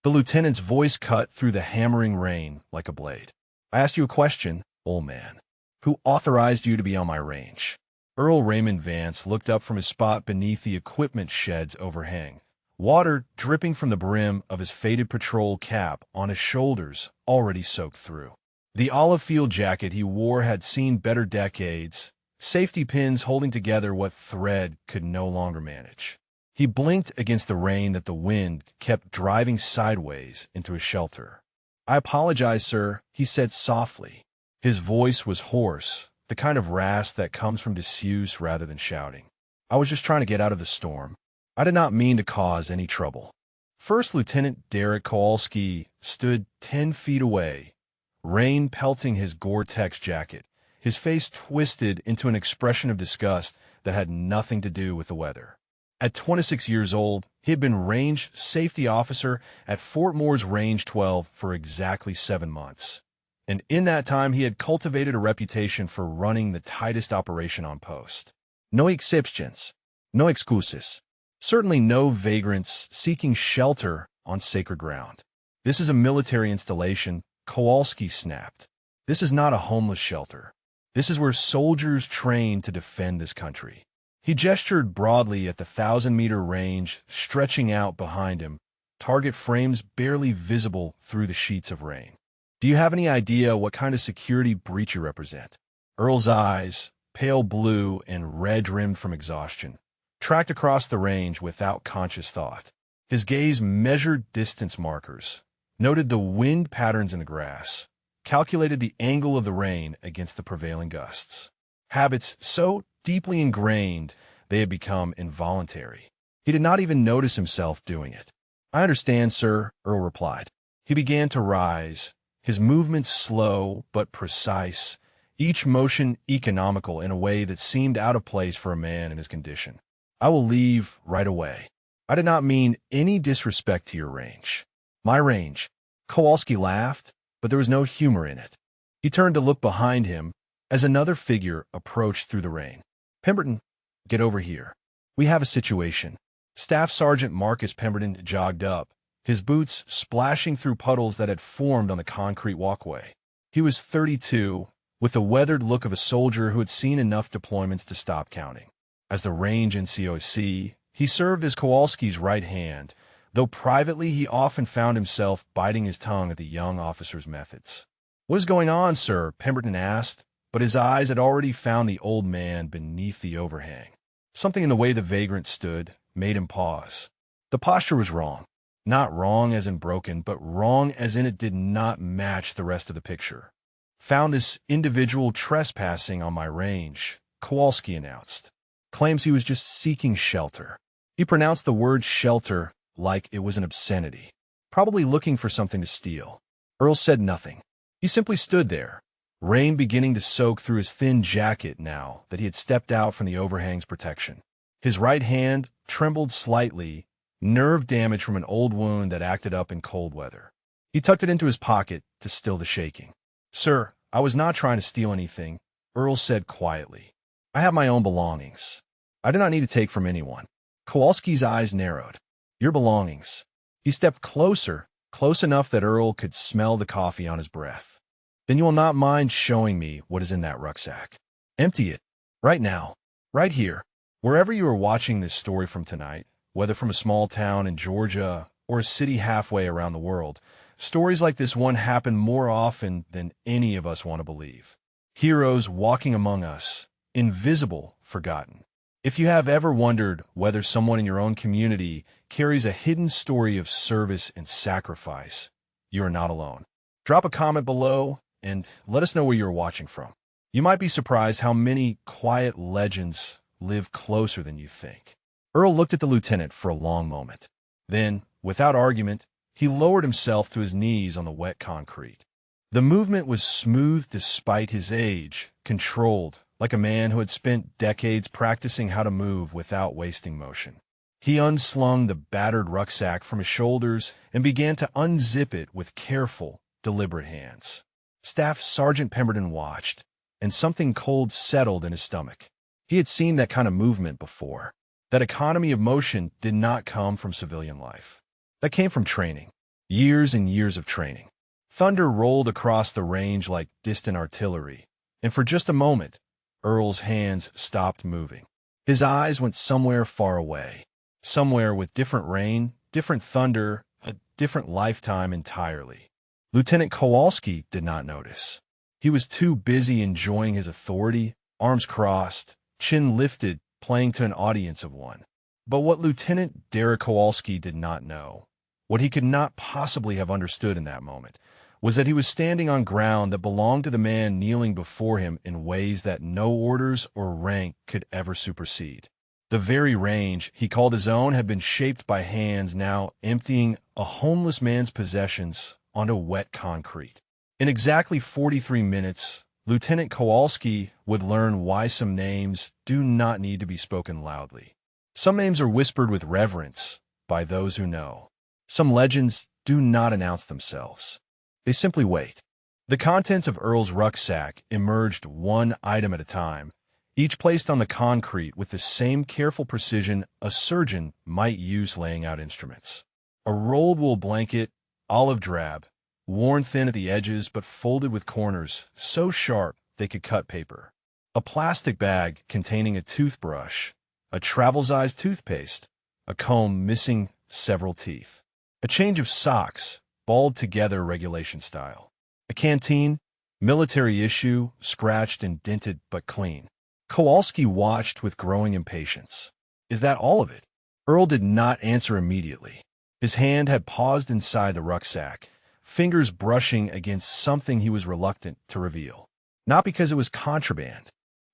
The lieutenant's voice cut through the hammering rain like a blade. "I asked you a question, old man. Who authorized you to be on my range?" Earl Raymond Vance looked up from his spot beneath the equipment shed's overhang, water dripping from the brim of his faded patrol cap on his shoulders already soaked through. The olive field jacket he wore had seen better decades, safety pins holding together what thread could no longer manage. He blinked against the rain that the wind kept driving sideways into his shelter. "I apologize, sir," he said softly. His voice was hoarse, the kind of rasp that comes from disuse rather than shouting. "I was just trying to get out of the storm. I did not mean to cause any trouble." First Lieutenant Derek Kowalski stood 10 feet away, rain pelting his Gore-Tex jacket, his face twisted into an expression of disgust that had nothing to do with the weather. At 26 years old, he had been range safety officer at Fort Moore's Range 12 for exactly 7 months. And in that time, he had cultivated a reputation for running the tightest operation on post. No exceptions, no excuses. Certainly no vagrants seeking shelter on sacred ground. "This is a military installation," Kowalski snapped. "This is not a homeless shelter. This is where soldiers train to defend this country." He gestured broadly at the 1,000-meter range stretching out behind him, target frames barely visible through the sheets of rain. "Do you have any idea what kind of security breach you represent?" Earl's eyes, pale blue and red-rimmed from exhaustion, tracked across the range without conscious thought. His gaze measured distance markers, noted the wind patterns in the grass, calculated the angle of the rain against the prevailing gusts. Habits so deeply ingrained they had become involuntary. He did not even notice himself doing it. "I understand, sir," Earl replied. He began to rise, his movements slow but precise, each motion economical in a way that seemed out of place for a man in his condition. "I will leave right away. I did not mean any disrespect to your range." "My range." Kowalski laughed, but there was no humor in it. He turned to look behind him as another figure approached through the rain. "Pemberton, get over here. We have a situation." Staff Sergeant Marcus Pemberton jogged up, his boots splashing through puddles that had formed on the concrete walkway. He was 32, with the weathered look of a soldier who had seen enough deployments to stop counting. As the range NCOC, he served as Kowalski's right hand, though privately he often found himself biting his tongue at the young officer's methods. "What is going on, sir?" Pemberton asked, but his eyes had already found the old man beneath the overhang. Something in the way the vagrant stood made him pause. The posture was wrong. Not wrong as in broken, but wrong as in it did not match the rest of the picture. "Found this individual trespassing on my range," Kowalski announced. "Claims he was just seeking shelter." He pronounced the word shelter like it was an obscenity. "Probably looking for something to steal." Earl said nothing. He simply stood there, rain beginning to soak through his thin jacket now that he had stepped out from the overhang's protection. His right hand trembled slightly, nerve damage from an old wound that acted up in cold weather. He tucked it into his pocket to still the shaking. "Sir, I was not trying to steal anything," Earl said quietly. "I have my own belongings. I do not need to take from anyone." Kowalski's eyes narrowed. "Your belongings." He stepped closer, close enough that Earl could smell the coffee on his breath. "Then you will not mind showing me what is in that rucksack. Empty it. Right now. Right here. Wherever you are watching this story from tonight, whether from a small town in Georgia or a city halfway around the world, stories like this one happen more often than any of us want to believe. Heroes walking among us, invisible, forgotten. If you have ever wondered whether someone in your own community carries a hidden story of service and sacrifice, you are not alone. Drop a comment below and let us know where you are watching from. You might be surprised how many quiet legends live closer than you think. Earl looked at the lieutenant for a long moment. Then, without argument, he lowered himself to his knees on the wet concrete. The movement was smooth despite his age, controlled, like a man who had spent decades practicing how to move without wasting motion. He unslung the battered rucksack from his shoulders and began to unzip it with careful, deliberate hands. Staff Sergeant Pemberton watched, and something cold settled in his stomach. He had seen that kind of movement before. That economy of motion did not come from civilian life. That came from training. Years and years of training. Thunder rolled across the range like distant artillery, and for just a moment, Earl's hands stopped moving. His eyes went somewhere far away, somewhere with different rain, different thunder, a different lifetime entirely. Lieutenant Kowalski did not notice. He was too busy enjoying his authority, arms crossed, chin lifted, playing to an audience of one. But what Lieutenant Derek Kowalski did not know, what he could not possibly have understood in that moment, was that he was standing on ground that belonged to the man kneeling before him in ways that no orders or rank could ever supersede. The very range he called his own had been shaped by hands now emptying a homeless man's possessions onto wet concrete. In exactly 43 minutes, Lieutenant Kowalski would learn why some names do not need to be spoken loudly. Some names are whispered with reverence by those who know. Some legends do not announce themselves. They simply wait. The contents of Earl's rucksack emerged one item at a time, each placed on the concrete with the same careful precision a surgeon might use laying out instruments. A rolled wool blanket, olive drab, worn thin at the edges but folded with corners so sharp they could cut paper. A plastic bag containing a toothbrush, a travel-sized toothpaste, a comb missing several teeth. A change of socks, balled together regulation style. A canteen, military issue, scratched and dented but clean. Kowalski watched with growing impatience. Is that all of it? Earl did not answer immediately. His hand had paused inside the rucksack, fingers brushing against something he was reluctant to reveal. Not because it was contraband,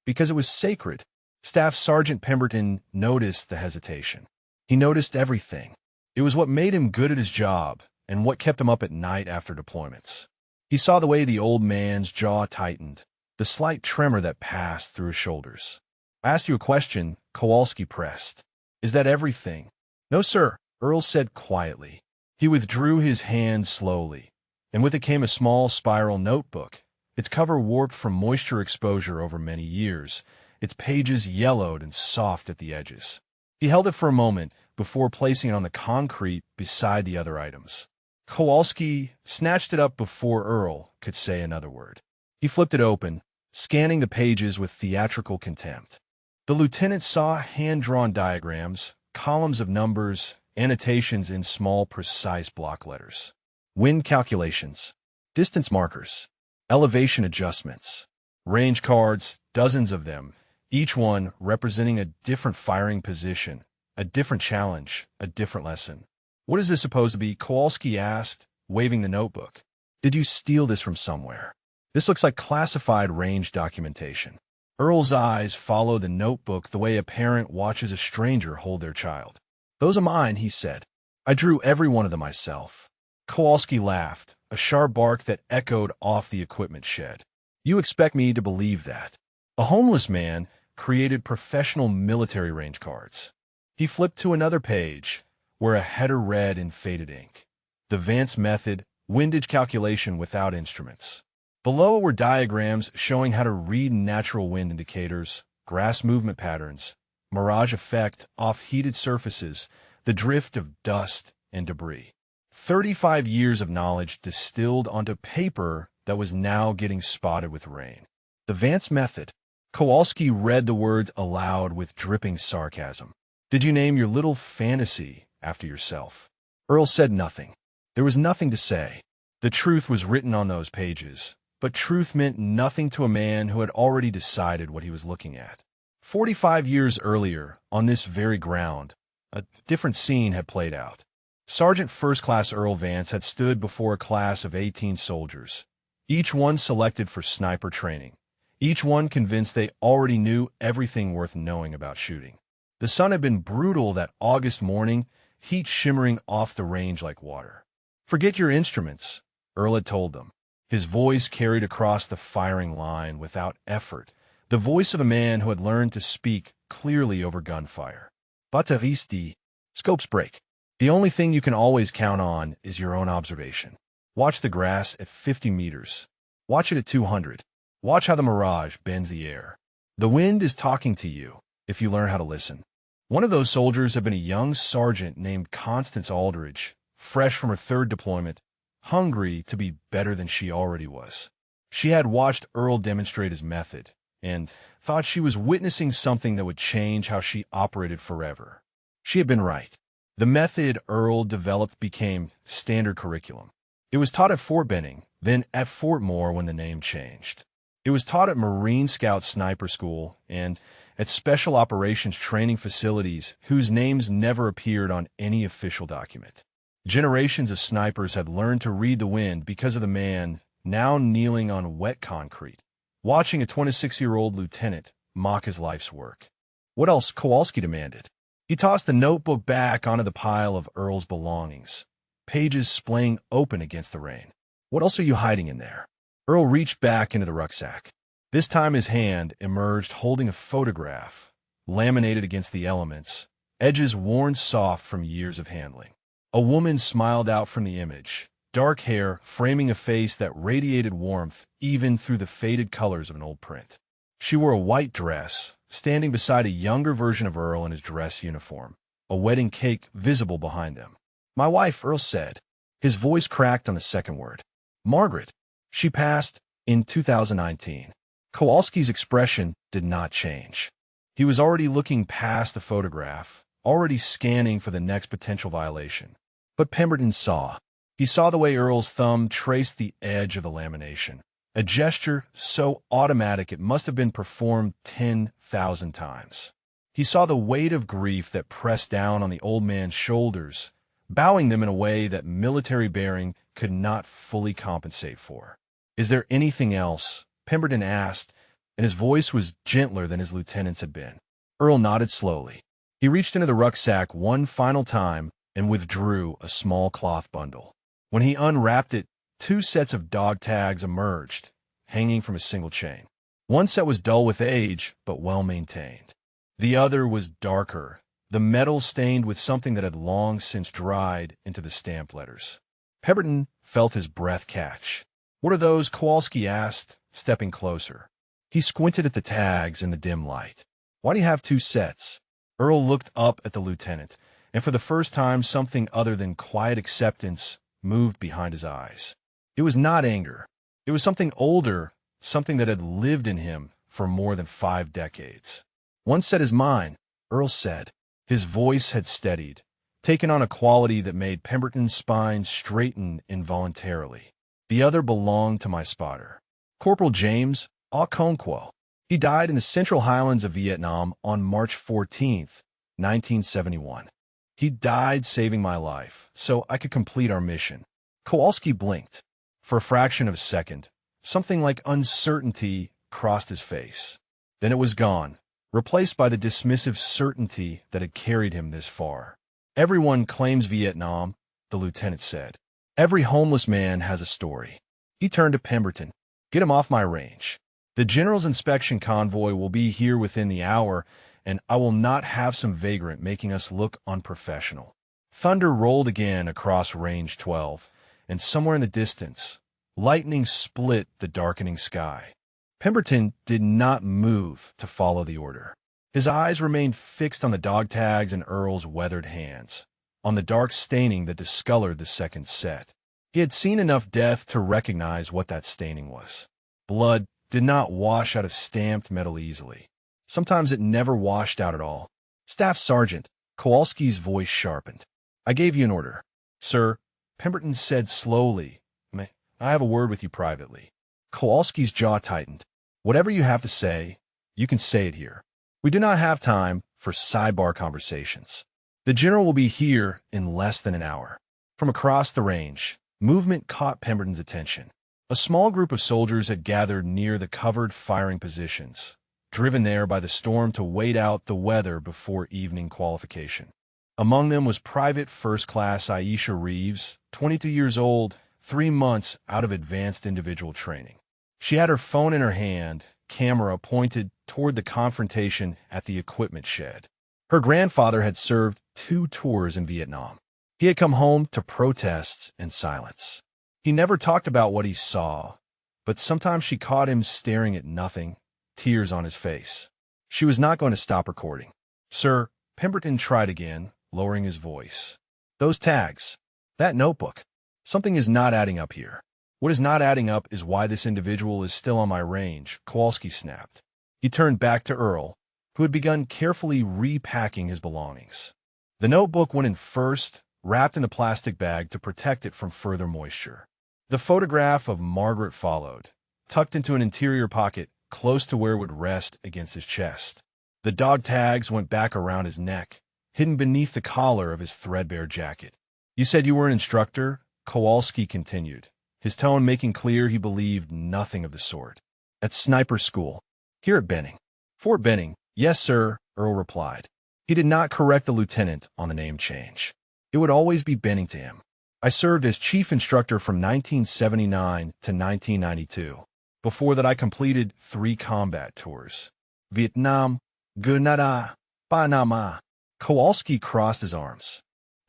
because it was sacred. Staff Sergeant Pemberton noticed the hesitation. He noticed everything. It was what made him good at his job and what kept him up at night after deployments. He saw the way the old man's jaw tightened, the slight tremor that passed through his shoulders. I asked you a question, Kowalski pressed. Is that everything? No, sir, Earl said quietly. He withdrew his hand slowly, and with it came a small spiral notebook, its cover warped from moisture exposure over many years, its pages yellowed and soft at the edges. He held it for a moment before placing it on the concrete beside the other items. Kowalski snatched it up before Earl could say another word. He flipped it open, scanning the pages with theatrical contempt. The lieutenant saw hand-drawn diagrams, columns of numbers, annotations in small, precise block letters. Wind calculations, distance markers, elevation adjustments, range cards, dozens of them, each one representing a different firing position, a different challenge, a different lesson. What is this supposed to be? Kowalski asked, waving the notebook. Did you steal this from somewhere? This looks like classified range documentation. Earl's eyes followed the notebook the way a parent watches a stranger hold their child. Those are mine, he said. I drew every one of them myself. Kowalski laughed, a sharp bark that echoed off the equipment shed. You expect me to believe that? A homeless man created professional military range cards. He flipped to another page, where a header read in faded ink. The Vance method, windage calculation without instruments. Below were diagrams showing how to read natural wind indicators, grass movement patterns, mirage effect off heated surfaces, the drift of dust and debris. 35 years of knowledge distilled onto paper that was now getting spotted with rain. The Vance method. Kowalski read the words aloud with dripping sarcasm. Did you name your little fantasy after yourself? Earl said nothing. There was nothing to say. The truth was written on those pages, but truth meant nothing to a man who had already decided what he was looking at. 45 years earlier, on this very ground, a different scene had played out. Sergeant First Class Earl Vance had stood before a class of 18 soldiers, each one selected for sniper training, each one convinced they already knew everything worth knowing about shooting. The sun had been brutal that August morning, heat shimmering off the range like water. Forget your instruments, Earl had told them. His voice carried across the firing line without effort, the voice of a man who had learned to speak clearly over gunfire. Batteristi, scopes break. The only thing you can always count on is your own observation. Watch the grass at 50 meters. Watch it at 200. Watch how the mirage bends the air. The wind is talking to you, if you learn how to listen. One of those soldiers had been a young sergeant named Constance Aldridge, fresh from her third deployment, hungry to be better than she already was. She had watched Earl demonstrate his method and thought she was witnessing something that would change how she operated forever. She had been right. The method Earl developed became standard curriculum. It was taught at Fort Benning, then at Fort Moore when the name changed. It was taught at Marine Scout Sniper School and at Special Operations Training Facilities whose names never appeared on any official document. Generations of snipers had learned to read the wind because of the man now kneeling on wet concrete, watching a 26-year-old lieutenant mock his life's work. What else? Kowalski demanded. He tossed the notebook back onto the pile of Earl's belongings, pages splaying open against the rain. What else are you hiding in there? Earl reached back into the rucksack. This time his hand emerged holding a photograph, laminated against the elements, edges worn soft from years of handling. A woman smiled out from the image, dark hair framing a face that radiated warmth even through the faded colors of an old print. She wore a white dress, standing beside a younger version of Earl in his dress uniform, a wedding cake visible behind them. "My wife," Earl said. His voice cracked on the second word. "Margaret. She passed in 2019. Kowalski's expression did not change. He was already looking past the photograph, already scanning for the next potential violation. But Pemberton saw. He saw the way Earl's thumb traced the edge of the lamination, a gesture so automatic it must have been performed 10,000 times. He saw the weight of grief that pressed down on the old man's shoulders, bowing them in a way that military bearing could not fully compensate for. "Is there anything else?" Pemberton asked, and his voice was gentler than his lieutenant's had been. Earl nodded slowly. He reached into the rucksack one final time and withdrew a small cloth bundle. When he unwrapped it, 2 sets of dog tags emerged, hanging from a single chain. One set was dull with age, but well-maintained. The other was darker, the metal stained with something that had long since dried into the stamped letters. Pemberton felt his breath catch. "What are those?" Kowalski asked, stepping closer. He squinted at the tags in the dim light. "Why do you have 2 sets?" Earl looked up at the lieutenant, and for the first time something other than quiet acceptance moved behind his eyes. It was not anger. It was something older, something that had lived in him for more than 5 decades. "One set is mine," Earl said. His voice had steadied, taken on a quality that made Pemberton's spine straighten involuntarily. "The other belonged to my spotter, Corporal James Okonkwo. He died in the Central Highlands of Vietnam on March 14th, 1971. He died saving my life, so I could complete our mission." Kowalski blinked. For a fraction of a second, something like uncertainty crossed his face. Then it was gone, replaced by the dismissive certainty that had carried him this far. "Everyone claims Vietnam," the lieutenant said. "Every homeless man has a story." He turned to Pemberton. "Get him off my range. The general's inspection convoy will be here within the hour, and I will not have some vagrant making us look unprofessional." Thunder rolled again across Range 12, and somewhere in the distance, lightning split the darkening sky. Pemberton did not move to follow the order. His eyes remained fixed on the dog tags in Earl's weathered hands, on the dark staining that discolored the second set. He had seen enough death to recognize what that staining was. Blood did not wash out of stamped metal easily. Sometimes it never washed out at all. "Staff Sergeant," Kowalski's voice sharpened. "I gave you an order." "Sir," Pemberton said slowly, "May I have a word with you privately?" Kowalski's jaw tightened. "Whatever you have to say, you can say it here. We do not have time for sidebar conversations. The general will be here in less than an hour." From across the range, movement caught Pemberton's attention. A small group of soldiers had gathered near the covered firing positions, driven there by the storm to wait out the weather before evening qualification. Among them was Private First Class Aisha Reeves, 22 years old, 3 months out of advanced individual training. She had her phone in her hand, camera pointed toward the confrontation at the equipment shed. Her grandfather had served 2 tours in Vietnam. He had come home to protests and silence. He never talked about what he saw, but sometimes she caught him staring at nothing, tears on his face. She was not going to stop recording. "Sir," Pemberton tried again, lowering his voice. "Those tags. That notebook. Something is not adding up here. What is not adding up is why this individual is still on my range, Kowalski snapped. He turned back to Earl, who had begun carefully repacking his belongings. The notebook went in first, wrapped in a plastic bag to protect it from further moisture. The photograph of Margaret followed, tucked into an interior pocket close to where it would rest against his chest. The dog tags went back around his neck, hidden beneath the collar of his threadbare jacket. You said you were an instructor? Kowalski continued, his tone making clear he believed nothing of the sort. At sniper school. Here at Benning. Fort Benning. Yes, sir, Earl replied. He did not correct the lieutenant on the name change. It would always be Benning to him. I served as chief instructor from 1979 to 1992. Before that, I completed 3 combat tours. Vietnam, Grenada, Panama. Kowalski crossed his arms.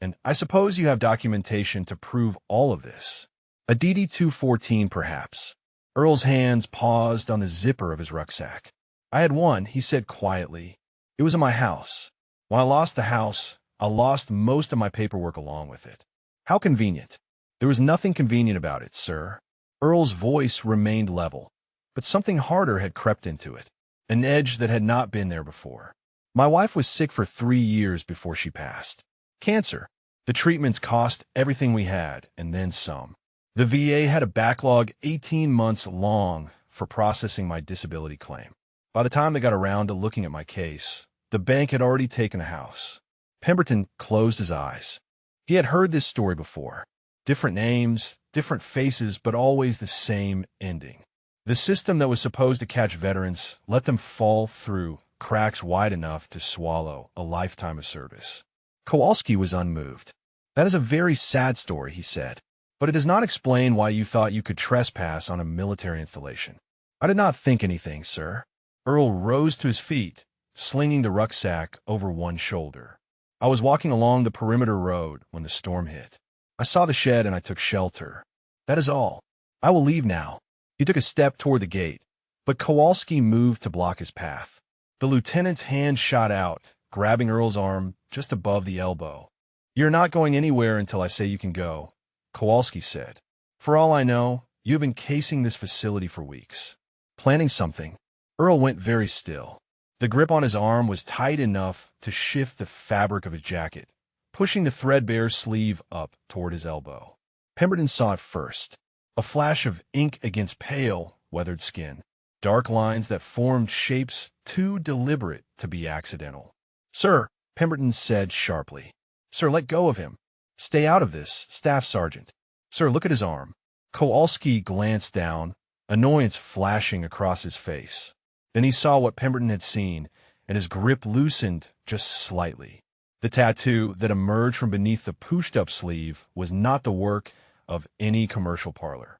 And I suppose you have documentation to prove all of this. A DD-214, perhaps. Earl's hands paused on the zipper of his rucksack. I had one, he said quietly. It was in my house. When I lost the house, I lost most of my paperwork along with it. How convenient. There was nothing convenient about it, sir. Earl's voice remained level, but something harder had crept into it, an edge that had not been there before. My wife was sick for 3 years before she passed. Cancer. The treatments cost everything we had, and then some. The VA had a backlog 18 months long for processing my disability claim. By the time they got around to looking at my case, the bank had already taken the house. Pemberton closed his eyes. He had heard this story before. Different names, different faces, but always the same ending. The system that was supposed to catch veterans let them fall through cracks wide enough to swallow a lifetime of service. Kowalski was unmoved. That is a very sad story, he said, but it does not explain why you thought you could trespass on a military installation. I did not think anything, sir. Earl rose to his feet, slinging the rucksack over one shoulder. I was walking along the perimeter road when the storm hit. I saw the shed and I took shelter. That is all. I will leave now. He took a step toward the gate, but Kowalski moved to block his path. The lieutenant's hand shot out, grabbing Earl's arm just above the elbow. You're not going anywhere until I say you can go, Kowalski said. For all I know, you have been casing this facility for weeks. Planning something. Earl went very still. The grip on his arm was tight enough to shift the fabric of his jacket, pushing the threadbare sleeve up toward his elbow. Pemberton saw it first. A flash of ink against pale, weathered skin. Dark lines that formed shapes too deliberate to be accidental. Sir, Pemberton said sharply. Sir, let go of him. Stay out of this, Staff Sergeant. Sir, look at his arm. Kowalski glanced down, annoyance flashing across his face. Then he saw what Pemberton had seen, and his grip loosened just slightly. The tattoo that emerged from beneath the pushed-up sleeve was not the work of any commercial parlor.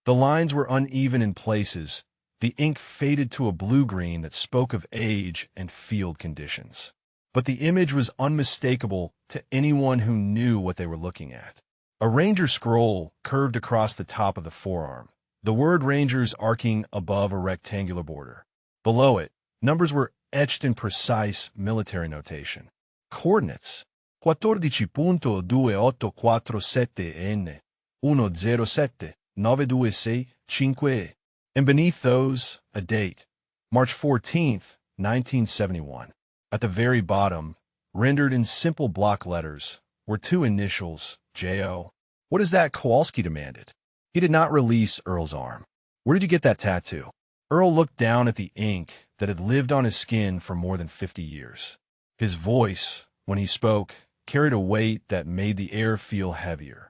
The lines were uneven in places. The ink faded to a blue-green that spoke of age and field conditions. But the image was unmistakable to anyone who knew what they were looking at. A Ranger scroll curved across the top of the forearm, the word Rangers arcing above a rectangular border. Below it, numbers were etched in precise military notation. Coordinates. 14.2847N 107-926-5E. And beneath those, a date. March 14th, 1971. At the very bottom, rendered in simple block letters, were 2 initials, J.O. What is that? Kowalski demanded. He did not release Earl's arm. Where did you get that tattoo? Earl looked down at the ink that had lived on his skin for more than 50 years. His voice, when he spoke, carried a weight that made the air feel heavier.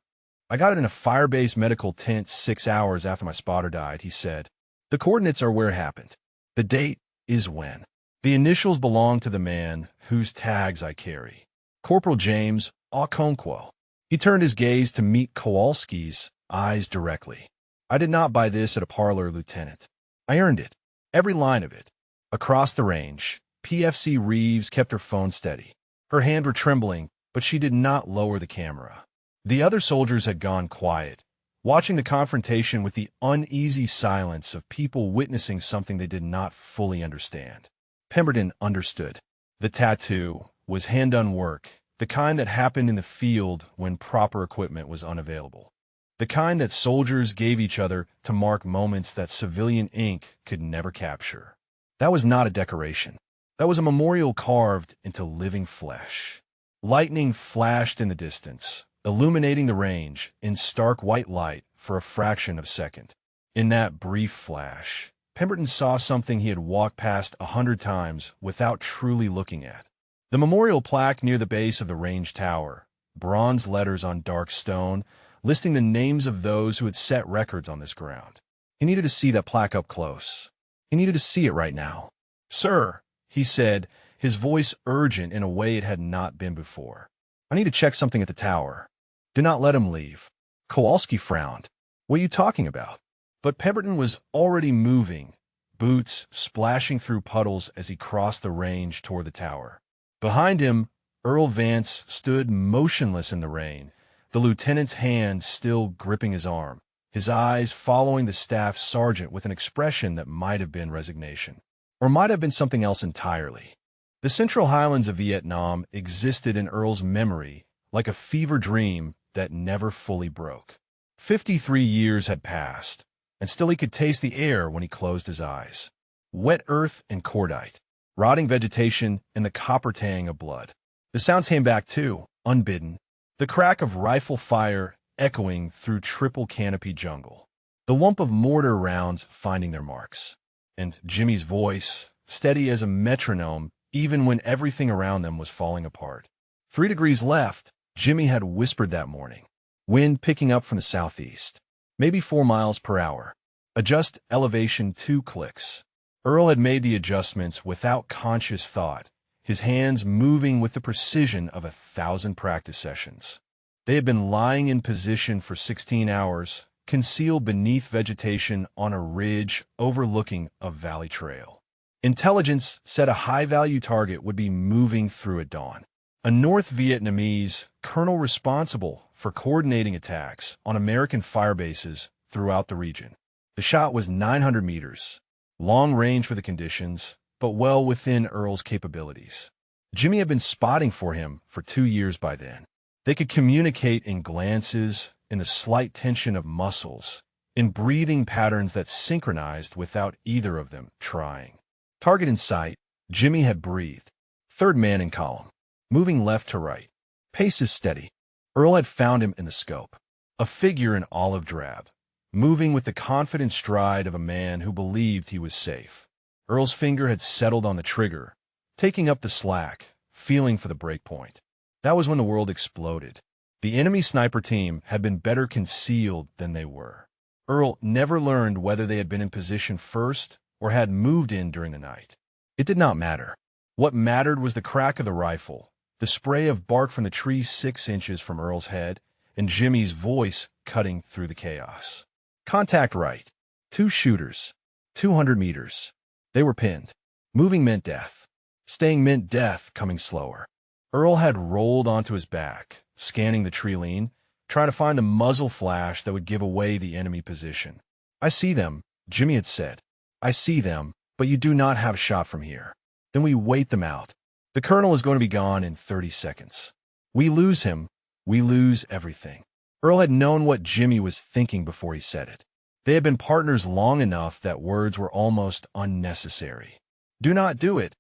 I got it in a fire-based medical tent 6 hours after my spotter died, he said. The coordinates are where it happened. The date is when. The initials belong to the man whose tags I carry. Corporal James Okonkwo. He turned his gaze to meet Kowalski's eyes directly. I did not buy this at a parlor, Lieutenant. I earned it. Every line of it. Across the range, PFC Reeves kept her phone steady. Her hands were trembling, but she did not lower the camera. The other soldiers had gone quiet, watching the confrontation with the uneasy silence of people witnessing something they did not fully understand. Pemberton understood. The tattoo was hand-done work, the kind that happened in the field when proper equipment was unavailable. The kind that soldiers gave each other to mark moments that civilian ink could never capture. That was not a decoration. That was a memorial carved into living flesh. Lightning flashed in the distance, illuminating the range in stark white light for a fraction of a second. In that brief flash, Pemberton saw something he had walked past 100 times without truly looking at. The memorial plaque near the base of the range tower, bronze letters on dark stone, listing the names of those who had set records on this ground. He needed to see that plaque up close. He needed to see it right now. "Sir," he said, his voice urgent in a way it had not been before. "I need to check something at the tower." "Do not let him leave." Kowalski frowned. "What are you talking about?" But Pemberton was already moving, boots splashing through puddles as he crossed the range toward the tower. Behind him, Earl Vance stood motionless in the rain, the lieutenant's hand still gripping his arm, his eyes following the staff sergeant with an expression that might have been resignation, or might have been something else entirely. The Central Highlands of Vietnam existed in Earl's memory like a fever dream that never fully broke. 53 years had passed, and still he could taste the air when he closed his eyes. Wet earth and cordite, rotting vegetation, and the copper tang of blood. The sounds came back too, unbidden. The crack of rifle fire echoing through triple canopy jungle. The whump of mortar rounds finding their marks. And Jimmy's voice, steady as a metronome, even when everything around them was falling apart. 3 degrees left, Jimmy had whispered that morning. Wind picking up from the southeast. Maybe 4 miles per hour. Adjust elevation 2 clicks. Earl had made the adjustments without conscious thought, his hands moving with the precision of 1,000 practice sessions. They had been lying in position for 16 hours, concealed beneath vegetation on a ridge overlooking a valley trail. Intelligence said a high-value target would be moving through at dawn. A North Vietnamese colonel responsible for coordinating attacks on American fire bases throughout the region. The shot was 900 meters. Long range for the conditions, but well within Earl's capabilities. Jimmy had been spotting for him for 2 years by then. They could communicate in glances, in the slight tension of muscles, in breathing patterns that synchronized without either of them trying. Target in sight, Jimmy had breathed. Third man in column, moving left to right. Pace is steady. Earl had found him in the scope. A figure in olive drab, moving with the confident stride of a man who believed he was safe. Earl's finger had settled on the trigger, taking up the slack, feeling for the break point. That was when the world exploded. The enemy sniper team had been better concealed than they were. Earl never learned whether they had been in position first or had moved in during the night. It did not matter. What mattered was the crack of the rifle, the spray of bark from the tree 6 inches from Earl's head, and Jimmy's voice cutting through the chaos. Contact right. 2 shooters. 200 meters. They were pinned. Moving meant death. Staying meant death coming slower. Earl had rolled onto his back, scanning the tree line, trying to find the muzzle flash that would give away the enemy position. "I see them," Jimmy had said. "I see them, but you do not have a shot from here. Then we wait them out. The colonel is going to be gone in 30 seconds. We lose him, we lose everything." Earl had known what Jimmy was thinking before he said it. They had been partners long enough that words were almost unnecessary. "Do not do it,"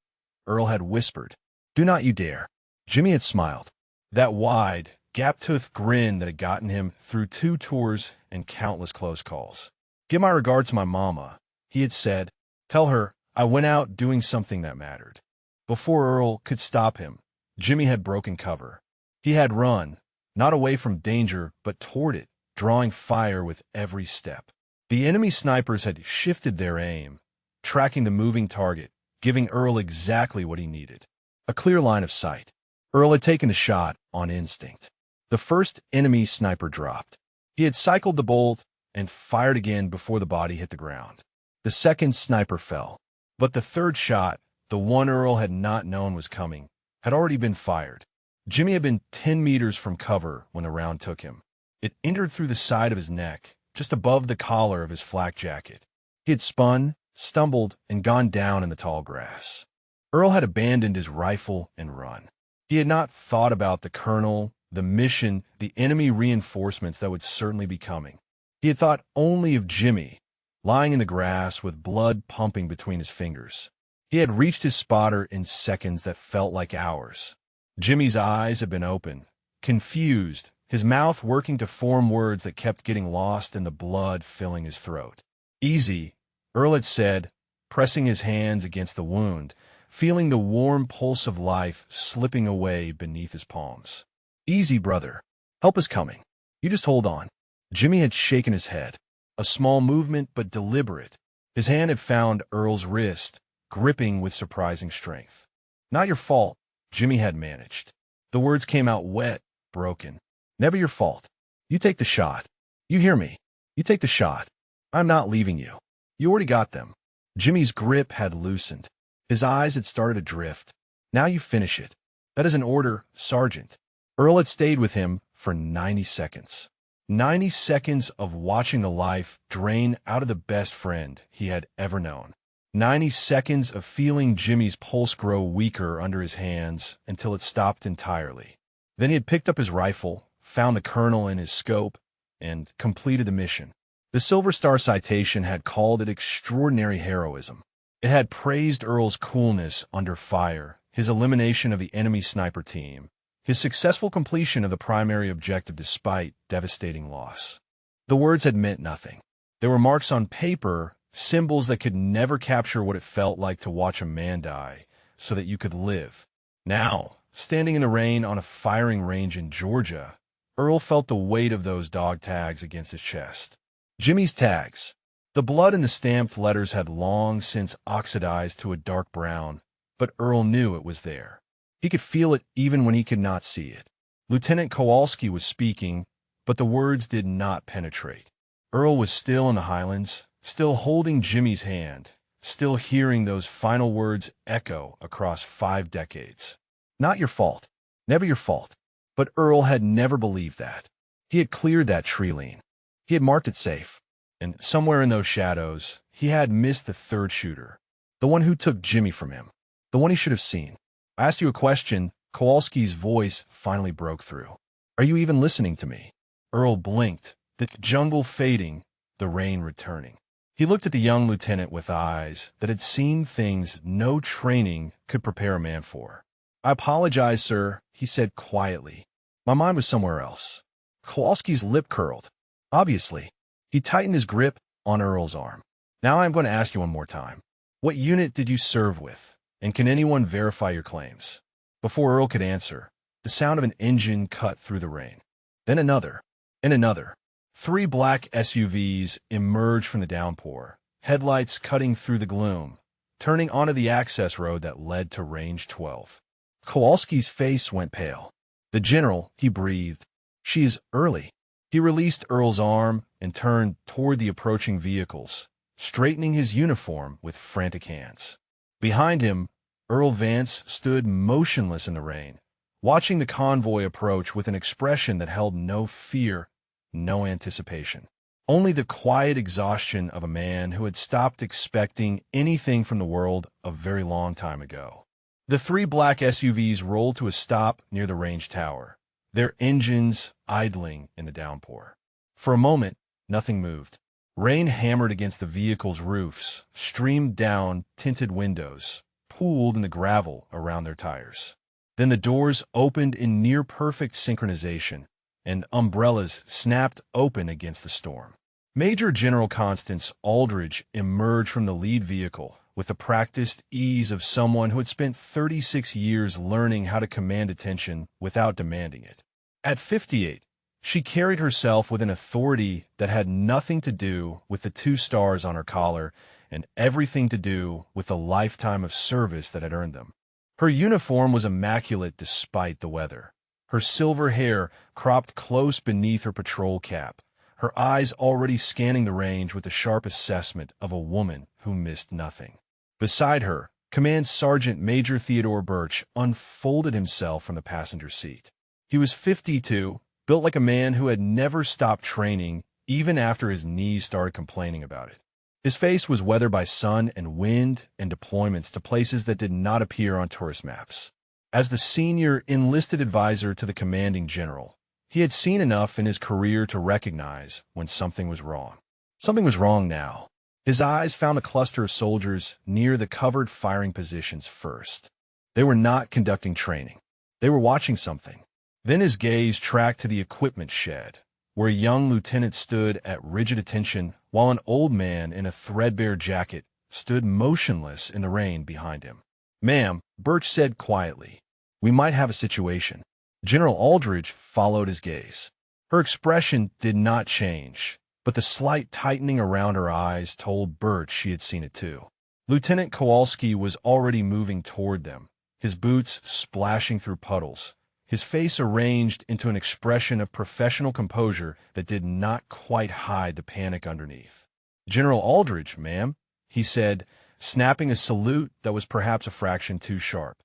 Earl had whispered. "Do not you dare." Jimmy had smiled. That wide, gap-toothed grin that had gotten him through 2 tours and countless close calls. "Give my regards to my mama," he had said. "Tell her I went out doing something that mattered." Before Earl could stop him, Jimmy had broken cover. He had run, not away from danger, but toward it, drawing fire with every step. The enemy snipers had shifted their aim, tracking the moving target, giving Earl exactly what he needed. A clear line of sight. Earl had taken the shot on instinct. The first enemy sniper dropped. He had cycled the bolt and fired again before the body hit the ground. The second sniper fell. But the third shot, the one Earl had not known was coming, had already been fired. Jimmy had been 10 meters from cover when the round took him. It entered through the side of his neck, just above the collar of his flak jacket. He had spun, stumbled, and gone down in the tall grass. Earl had abandoned his rifle and run. He had not thought about the colonel, the mission, the enemy reinforcements that would certainly be coming. He had thought only of Jimmy, lying in the grass with blood pumping between his fingers. He had reached his spotter in seconds that felt like hours. Jimmy's eyes had been open, confused, his mouth working to form words that kept getting lost in the blood filling his throat. "Easy," Earl had said, pressing his hands against the wound, feeling the warm pulse of life slipping away beneath his palms. "Easy, brother. Help is coming. You just hold on." Jimmy had shaken his head. A small movement, but deliberate. His hand had found Earl's wrist, gripping with surprising strength. "Not your fault," Jimmy had managed. The words came out wet, broken. "Never your fault. You take the shot. You hear me? You take the shot. I'm not leaving you. You already got them." Jimmy's grip had loosened. His eyes had started to drift. "Now you finish it. That is an order, Sergeant." Earl had stayed with him for 90 seconds. 90 seconds of watching the life drain out of the best friend he had ever known. 90 seconds of feeling Jimmy's pulse grow weaker under his hands until it stopped entirely. Then he had picked up his rifle, found the colonel in his scope, and completed the mission. The Silver Star citation had called it extraordinary heroism. It had praised Earl's coolness under fire, his elimination of the enemy sniper team, his successful completion of the primary objective despite devastating loss. The words had meant nothing. They were marks on paper, symbols that could never capture what it felt like to watch a man die so that you could live. Now, standing in the rain on a firing range in Georgia, Earl felt the weight of those dog tags against his chest. Jimmy's tags. The blood in the stamped letters had long since oxidized to a dark brown, but Earl knew it was there. He could feel it even when he could not see it. Lieutenant Kowalski was speaking, but the words did not penetrate. Earl was still in the Highlands, still holding Jimmy's hand, still hearing those final words echo across 5 decades. Not your fault. Never your fault. But Earl had never believed that. He had cleared that tree line. He had marked it safe. And somewhere in those shadows, he had missed the third shooter. The one who took Jimmy from him. The one he should have seen. "I asked you a question." Kowalski's voice finally broke through. "Are you even listening to me?" Earl blinked, the jungle fading, the rain returning. He looked at the young lieutenant with eyes that had seen things no training could prepare a man for. "I apologize, sir," he said quietly. "My mind was somewhere else." Kowalski's lip curled. Obviously, he tightened his grip on Earl's arm. "Now I'm going to ask you one more time. What unit did you serve with, and can anyone verify your claims?" Before Earl could answer, the sound of an engine cut through the rain. Then another, and another. 3 black SUVs emerged from the downpour, headlights cutting through the gloom, turning onto the access road that led to Range 12. Kowalski's face went pale. "The general," he breathed. "She is early." He released Earl's arm and turned toward the approaching vehicles, straightening his uniform with frantic hands. Behind him, Earl Vance stood motionless in the rain, watching the convoy approach with an expression that held no fear, no anticipation. Only the quiet exhaustion of a man who had stopped expecting anything from the world a very long time ago. The 3 black SUVs rolled to a stop near the range tower, their engines idling in the downpour. For a moment, nothing moved. Rain hammered against the vehicles' roofs, streamed down tinted windows, pooled in the gravel around their tires. Then the doors opened in near-perfect synchronization, and umbrellas snapped open against the storm. Major General Constance Aldridge emerged from the lead vehicle with the practiced ease of someone who had spent 36 years learning how to command attention without demanding it. At 58, she carried herself with an authority that had nothing to do with the 2 stars on her collar and everything to do with the lifetime of service that had earned them. Her uniform was immaculate despite the weather. Her silver hair cropped close beneath her patrol cap, her eyes already scanning the range with the sharp assessment of a woman who missed nothing. Beside her, Command Sergeant Major Theodore Birch unfolded himself from the passenger seat. He was 52, built like a man who had never stopped training even after his knees started complaining about it. His face was weathered by sun and wind and deployments to places that did not appear on tourist maps. As the senior enlisted advisor to the commanding general, he had seen enough in his career to recognize when something was wrong. Something was wrong now. His eyes found a cluster of soldiers near the covered firing positions first. They were not conducting training. They were watching something. Then his gaze tracked to the equipment shed, where a young lieutenant stood at rigid attention while an old man in a threadbare jacket stood motionless in the rain behind him. "Ma'am," Birch said quietly, "we might have a situation." General Aldridge followed his gaze. Her expression did not change, but the slight tightening around her eyes told Birch she had seen it too. Lieutenant Kowalski was already moving toward them, his boots splashing through puddles, his face arranged into an expression of professional composure that did not quite hide the panic underneath. "General Aldridge, ma'am," he said, snapping a salute that was perhaps a fraction too sharp.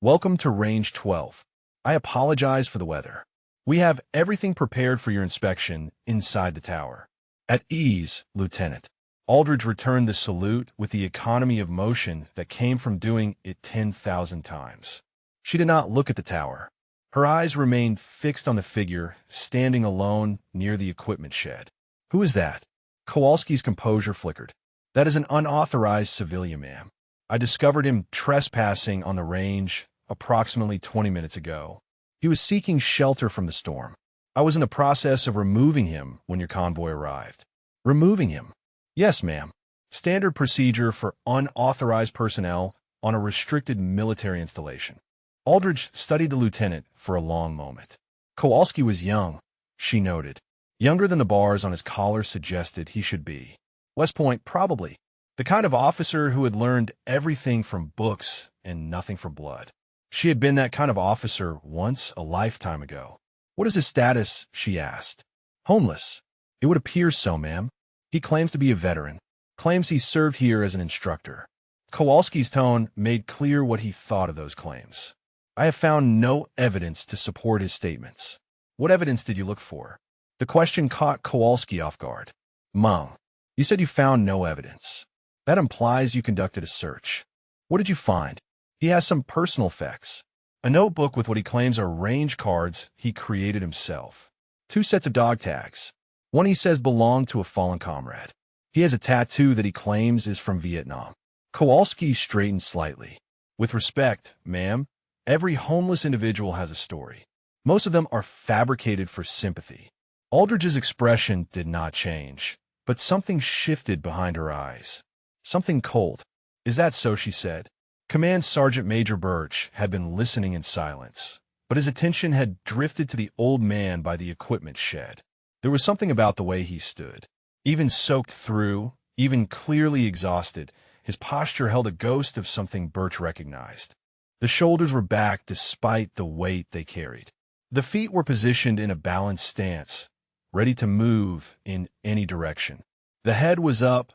"Welcome to Range 12. I apologize for the weather. We have everything prepared for your inspection inside the tower." "At ease, Lieutenant." Aldridge returned the salute with the economy of motion that came from doing it 10,000 times. She did not look at the tower. Her eyes remained fixed on the figure standing alone near the equipment shed. "Who is that?" Kowalski's composure flickered. "That is an unauthorized civilian, ma'am. I discovered him trespassing on the range approximately 20 minutes ago. He was seeking shelter from the storm. I was in the process of removing him when your convoy arrived." "Removing him?" "Yes, ma'am. Standard procedure for unauthorized personnel on a restricted military installation." Aldridge studied the lieutenant for a long moment. Kowalski was young, she noted. Younger than the bars on his collar suggested he should be. West Point, probably. The kind of officer who had learned everything from books and nothing from blood. She had been that kind of officer once a lifetime ago. "What is his status?" she asked. "Homeless." "It would appear so, ma'am. He claims to be a veteran. Claims he served here as an instructor." Kowalski's tone made clear what he thought of those claims. "I have found no evidence to support his statements." "What evidence did you look for?" The question caught Kowalski off guard. "Mung, you said you found no evidence. That implies you conducted a search. What did you find?" "He has some personal effects. A notebook with what he claims are range cards he created himself. 2 sets of dog tags. One he says belonged to a fallen comrade. He has a tattoo that he claims is from Vietnam." Kowalski straightened slightly. "With respect, ma'am, every homeless individual has a story. Most of them are fabricated for sympathy." Aldridge's expression did not change, but something shifted behind her eyes. Something cold. "Is that so?" she said. Command Sergeant Major Birch had been listening in silence, but his attention had drifted to the old man by the equipment shed. There was something about the way he stood. Even soaked through, even clearly exhausted, his posture held a ghost of something Birch recognized. The shoulders were back despite the weight they carried. The feet were positioned in a balanced stance, ready to move in any direction. The head was up,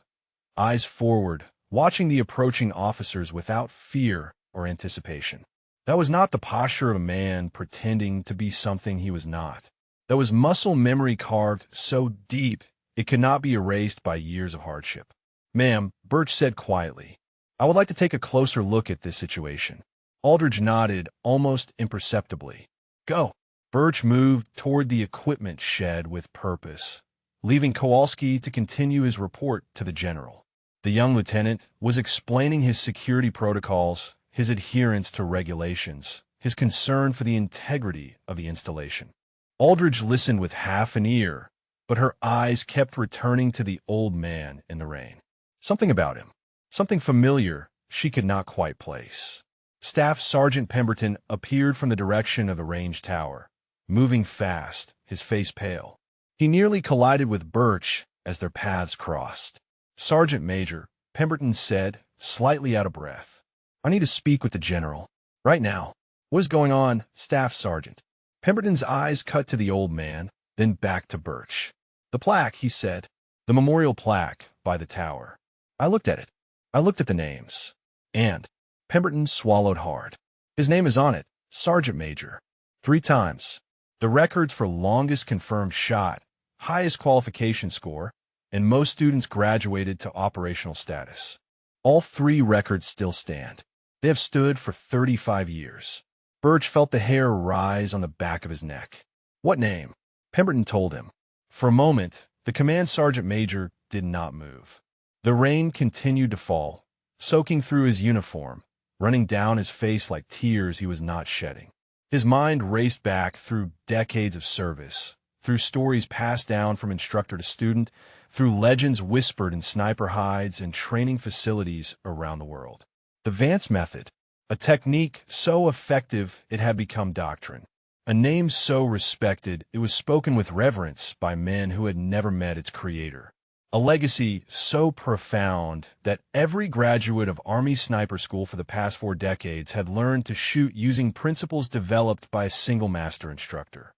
eyes forward, watching the approaching officers without fear or anticipation. That was not the posture of a man pretending to be something he was not. That was muscle memory carved so deep it could not be erased by years of hardship. "Ma'am," Birch said quietly, "I would like to take a closer look at this situation." Aldridge nodded almost imperceptibly. "Go." Birch moved toward the equipment shed with purpose, leaving Kowalski to continue his report to the general. The young lieutenant was explaining his security protocols, his adherence to regulations, his concern for the integrity of the installation. Aldridge listened with half an ear, but her eyes kept returning to the old man in the rain. Something about him, something familiar she could not quite place. Staff Sergeant Pemberton appeared from the direction of the range tower, moving fast, his face pale. He nearly collided with Birch as their paths crossed. "Sergeant Major," Pemberton said, slightly out of breath. "I need to speak with the general. Right now." "What is going on, Staff Sergeant?" Pemberton's eyes cut to the old man, then back to Birch. "The plaque," he said. "The memorial plaque by the tower. I looked at it. I looked at the names. And—" Pemberton swallowed hard. "His name is on it, Sergeant Major. 3 times. The records for longest confirmed shot, highest qualification score, and most students graduated to operational status. All 3 records still stand. They have stood for 35 years. Birch felt the hair rise on the back of his neck. What name? Pemberton told him. For a moment, the command sergeant major did not move. The rain continued to fall, soaking through his uniform, running down his face like tears he was not shedding. His mind raced back through decades of service, through stories passed down from instructor to student, through legends whispered in sniper hides and training facilities around the world. The Vance method, a technique so effective it had become doctrine, a name so respected it was spoken with reverence by men who had never met its creator, a legacy so profound that every graduate of Army Sniper School for the past 4 decades had learned to shoot using principles developed by a single master instructor.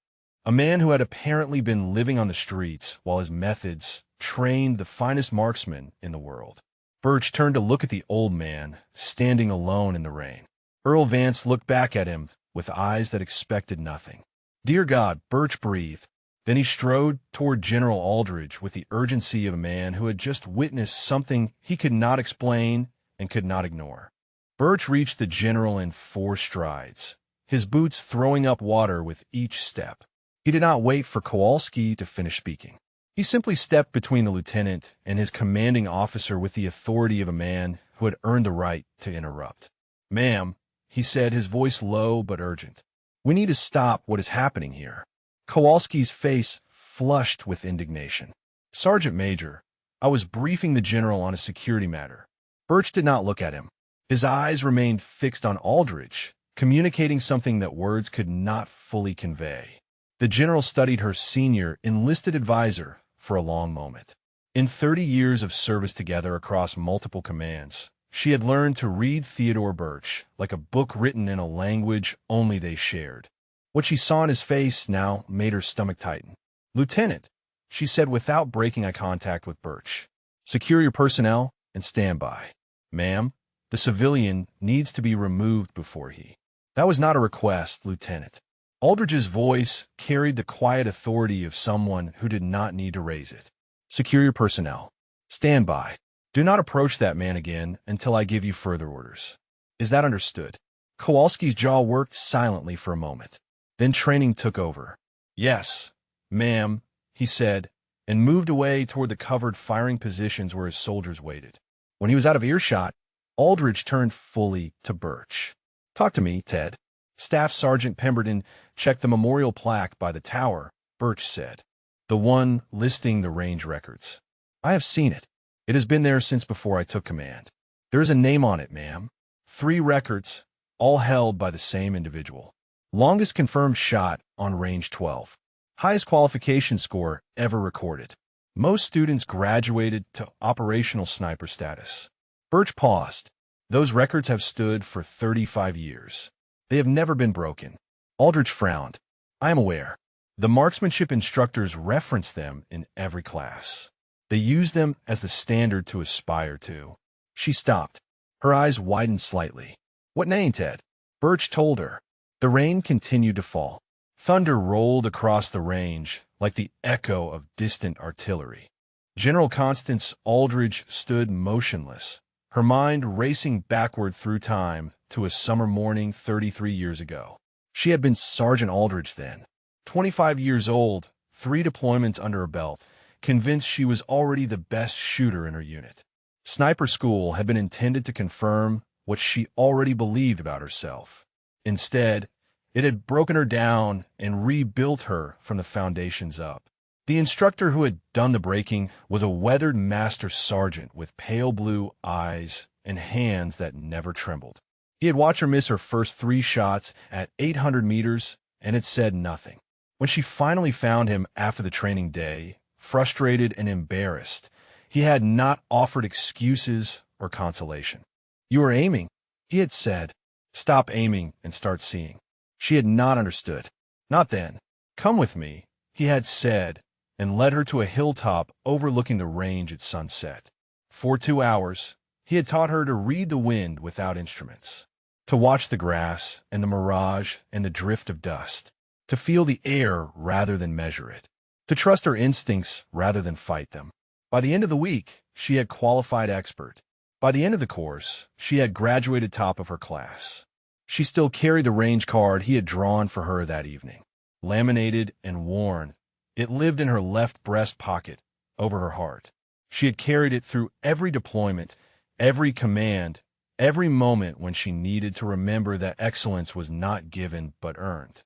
A man who had apparently been living on the streets while his methods trained the finest marksmen in the world. Birch turned to look at the old man, standing alone in the rain. Earl Vance looked back at him with eyes that expected nothing. "Dear God," Birch breathed. Then he strode toward General Aldridge with the urgency of a man who had just witnessed something he could not explain and could not ignore. Birch reached the general in 4 strides, his boots throwing up water with each step. He did not wait for Kowalski to finish speaking. He simply stepped between the lieutenant and his commanding officer with the authority of a man who had earned the right to interrupt. "Ma'am," he said, his voice low but urgent, "we need to stop what is happening here." Kowalski's face flushed with indignation. "Sergeant Major, I was briefing the general on a security matter." Birch did not look at him. His eyes remained fixed on Aldridge, communicating something that words could not fully convey. The general studied her senior enlisted advisor for a long moment. In 30 years of service together across multiple commands, she had learned to read Theodore Birch like a book written in a language only they shared. What she saw in his face now made her stomach tighten. "Lieutenant," she said without breaking eye contact with Birch, "secure your personnel and stand by." "Ma'am, the civilian needs to be removed before he—" "That was not a request, Lieutenant." Aldridge's voice carried the quiet authority of someone who did not need to raise it. "Secure your personnel. Stand by. Do not approach that man again until I give you further orders. Is that understood?" Kowalski's jaw worked silently for a moment. Then training took over. "Yes, ma'am," he said, and moved away toward the covered firing positions where his soldiers waited. When he was out of earshot, Aldridge turned fully to Birch. "Talk to me, Ted." Staff Sergeant Pemberton checked the memorial plaque by the tower, Birch said. "The one listing the range records. I have seen it. It has been there since before I took command. There is a name on it, ma'am. 3 records, all held by the same individual. Longest confirmed shot on range 12. Highest qualification score ever recorded. Most students graduated to operational sniper status." Birch paused. "Those records have stood for 35 years. They have never been broken." Aldridge frowned. "I am aware. The marksmanship instructors reference them in every class. They use them as the standard to aspire to." She stopped. Her eyes widened slightly. "What name, Ted?" Birch told her. The rain continued to fall. Thunder rolled across the range like the echo of distant artillery. General Constance Aldridge stood motionless, her mind racing backward through time to a summer morning 33 years ago. She had been Sergeant Aldridge then, 25 years old, 3 deployments under her belt, convinced she was already the best shooter in her unit. Sniper school had been intended to confirm what she already believed about herself. Instead, it had broken her down and rebuilt her from the foundations up. The instructor who had done the breaking was a weathered master sergeant with pale blue eyes and hands that never trembled. He had watched her miss her first 3 shots at 800 meters and had said nothing. When she finally found him after the training day, frustrated and embarrassed, he had not offered excuses or consolation. "You were aiming," he had said. "Stop aiming and start seeing." She had not understood. Not then. "Come with me," he had said, and led her to a hilltop overlooking the range at sunset. For 2 hours, he had taught her to read the wind without instruments, to watch the grass and the mirage and the drift of dust, to feel the air rather than measure it, to trust her instincts rather than fight them. By the end of the week, she had qualified expert. By the end of the course, she had graduated top of her class. She still carried the range card he had drawn for her that evening. Laminated and worn, it lived in her left breast pocket, over her heart. She had carried it through every deployment, every command, every moment when she needed to remember that excellence was not given but earned.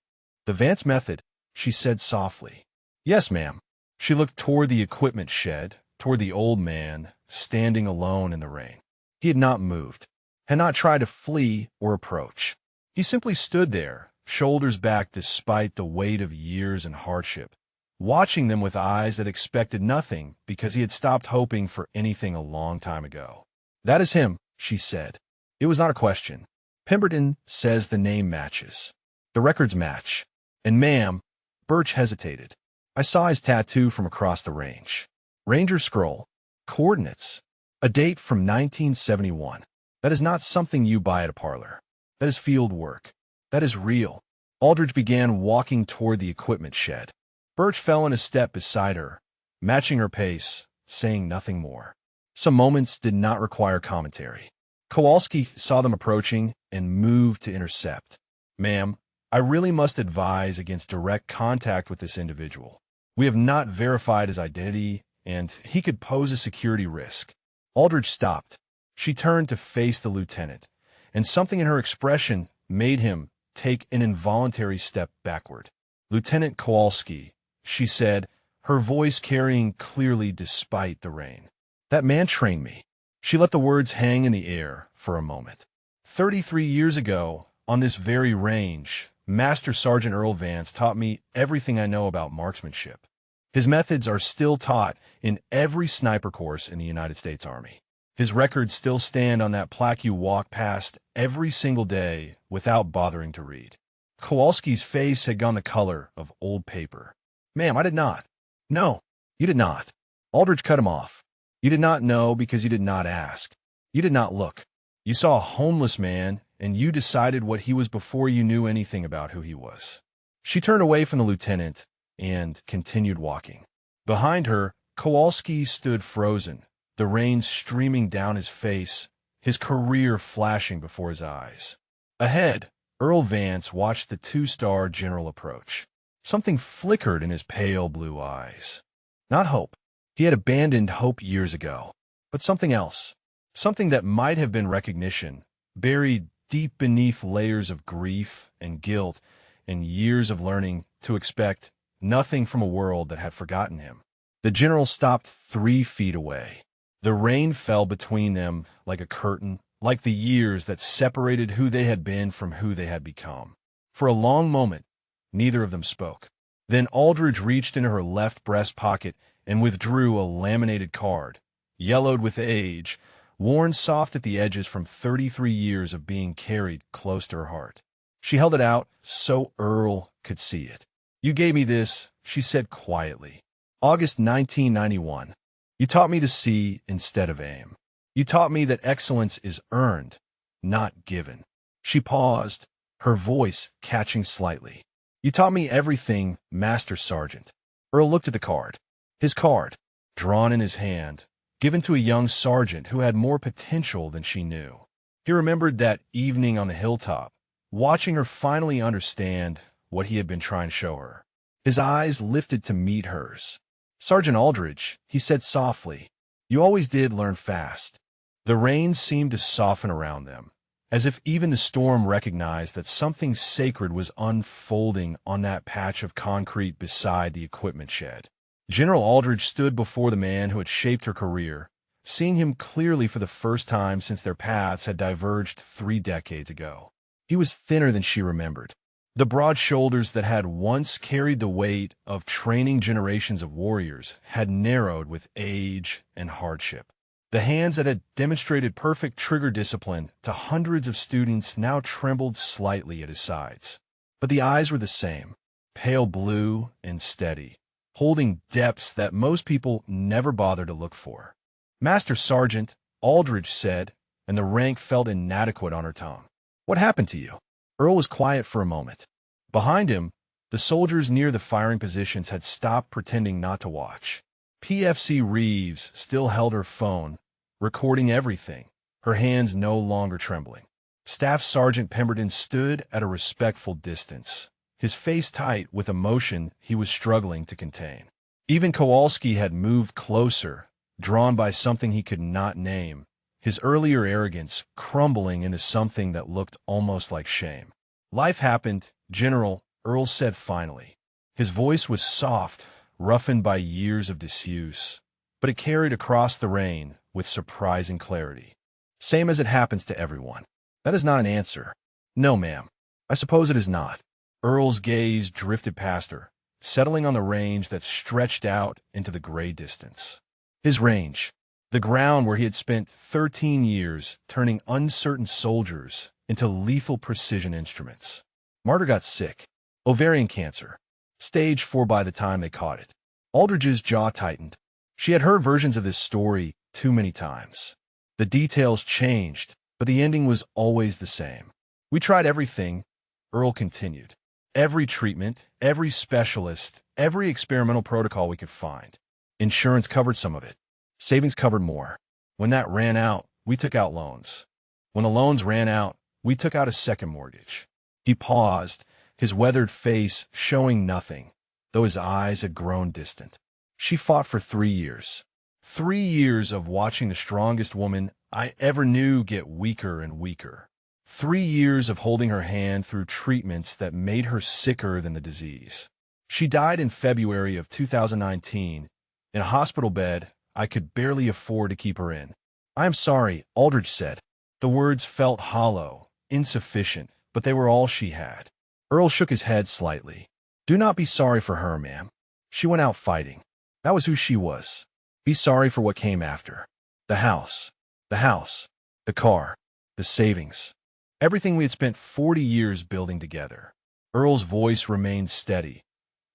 "The Vance method," she said softly. "Yes, ma'am." She looked toward the equipment shed, toward the old man, standing alone in the rain. He had not moved, had not tried to flee or approach. He simply stood there, shoulders back despite the weight of years and hardship, watching them with eyes that expected nothing because he had stopped hoping for anything a long time ago. "That is him," she said. It was not a question. "Pemberton says the name matches. The records match. And ma'am," Birch hesitated, "I saw his tattoo from across the range. Ranger scroll. Coordinates. A date from 1971. That is not something you buy at a parlor. That is field work. That is real." Aldridge began walking toward the equipment shed. Birch fell in a step beside her, matching her pace, saying nothing more. Some moments did not require commentary. Kowalski saw them approaching and moved to intercept. "Ma'am, I really must advise against direct contact with this individual. We have not verified his identity, and he could pose a security risk." Aldridge stopped. She turned to face the lieutenant, and something in her expression made him take an involuntary step backward. "Lieutenant Kowalski," she said, her voice carrying clearly despite the rain. "That man trained me." She let the words hang in the air for a moment. 33 years ago, on this very range, Master Sergeant Earl Vance taught me everything I know about marksmanship. His methods are still taught in every sniper course in the United States Army. His records still stand on that plaque you walk past every single day without bothering to read. Kowalski's face had gone the color of old paper. "Ma'am, I did not." "No, you did not." Aldridge cut him off. "You did not know because you did not ask. You did not look. You saw a homeless man, and you decided what he was before you knew anything about who he was." She turned away from the lieutenant and continued walking. Behind her, Kowalski stood frozen, the rain streaming down his face, his career flashing before his eyes. Ahead, Earl Vance watched the two-star general approach. Something flickered in his pale blue eyes. Not hope. He had abandoned hope years ago. But something else. Something that might have been recognition, buried deep beneath layers of grief and guilt and years of learning to expect nothing from a world that had forgotten him. The general stopped 3 feet away. The rain fell between them like a curtain, like the years that separated who they had been from who they had become. For a long moment, neither of them spoke. Then Aldridge reached into her left breast pocket and withdrew a laminated card, yellowed with age, worn soft at the edges from 33 years of being carried close to her heart. She held it out so Earl could see it. "You gave me this," she said quietly. "August 1991. You taught me to see instead of aim. You taught me that excellence is earned, not given." She paused, her voice catching slightly. "You taught me everything, Master Sergeant." Earl looked at the card. His card, drawn in his hand, given to a young sergeant who had more potential than she knew. He remembered that evening on the hilltop, watching her finally understand what he had been trying to show her. His eyes lifted to meet hers. "Sergeant Aldridge," he said softly, "you always did learn fast." The rain seemed to soften around them, as if even the storm recognized that something sacred was unfolding on that patch of concrete beside the equipment shed. General Aldridge stood before the man who had shaped her career, seeing him clearly for the first time since their paths had diverged 3 decades ago. He was thinner than she remembered. The broad shoulders that had once carried the weight of training generations of warriors had narrowed with age and hardship. The hands that had demonstrated perfect trigger discipline to hundreds of students now trembled slightly at his sides. But the eyes were the same, pale blue and steady, holding depths that most people never bother to look for. "Master Sergeant," Aldridge said, and the rank felt inadequate on her tongue. "What happened to you?" Earl was quiet for a moment. Behind him, the soldiers near the firing positions had stopped pretending not to watch. PFC Reeves still held her phone, recording everything, her hands no longer trembling. Staff Sergeant Pemberton stood at a respectful distance, his face tight with emotion he was struggling to contain. Even Kowalski had moved closer, drawn by something he could not name, his earlier arrogance crumbling into something that looked almost like shame. "Life happened, General," Earl said finally. His voice was soft, roughened by years of disuse, but it carried across the rain with surprising clarity. "Same as it happens to everyone." "That is not an answer." "No, ma'am. I suppose it is not." Earl's gaze drifted past her, settling on the range that stretched out into the gray distance. His range, the ground where he had spent 13 years turning uncertain soldiers into lethal precision instruments. Martyr got sick. Ovarian cancer. Stage 4 by the time they caught it. Aldridge's jaw tightened. She had heard versions of this story too many times. The details changed, but the ending was always the same. "We tried everything," Earl continued. "Every treatment, every specialist, every experimental protocol we could find. Insurance covered some of it. Savings covered more. When that ran out, we took out loans. When the loans ran out, we took out a second mortgage." He paused, his weathered face showing nothing, though his eyes had grown distant. "She fought for 3 years. 3 years of watching the strongest woman I ever knew get weaker and weaker. 3 years of holding her hand through treatments that made her sicker than the disease. She died in February of 2019, in a hospital bed I could barely afford to keep her in." "I am sorry," Aldridge said. The words felt hollow, insufficient, but they were all she had. Earl shook his head slightly. "Do not be sorry for her, ma'am. She went out fighting. That was who she was. Be sorry for what came after. The house, the car, the savings. Everything we had spent 40 years building together." Earl's voice remained steady,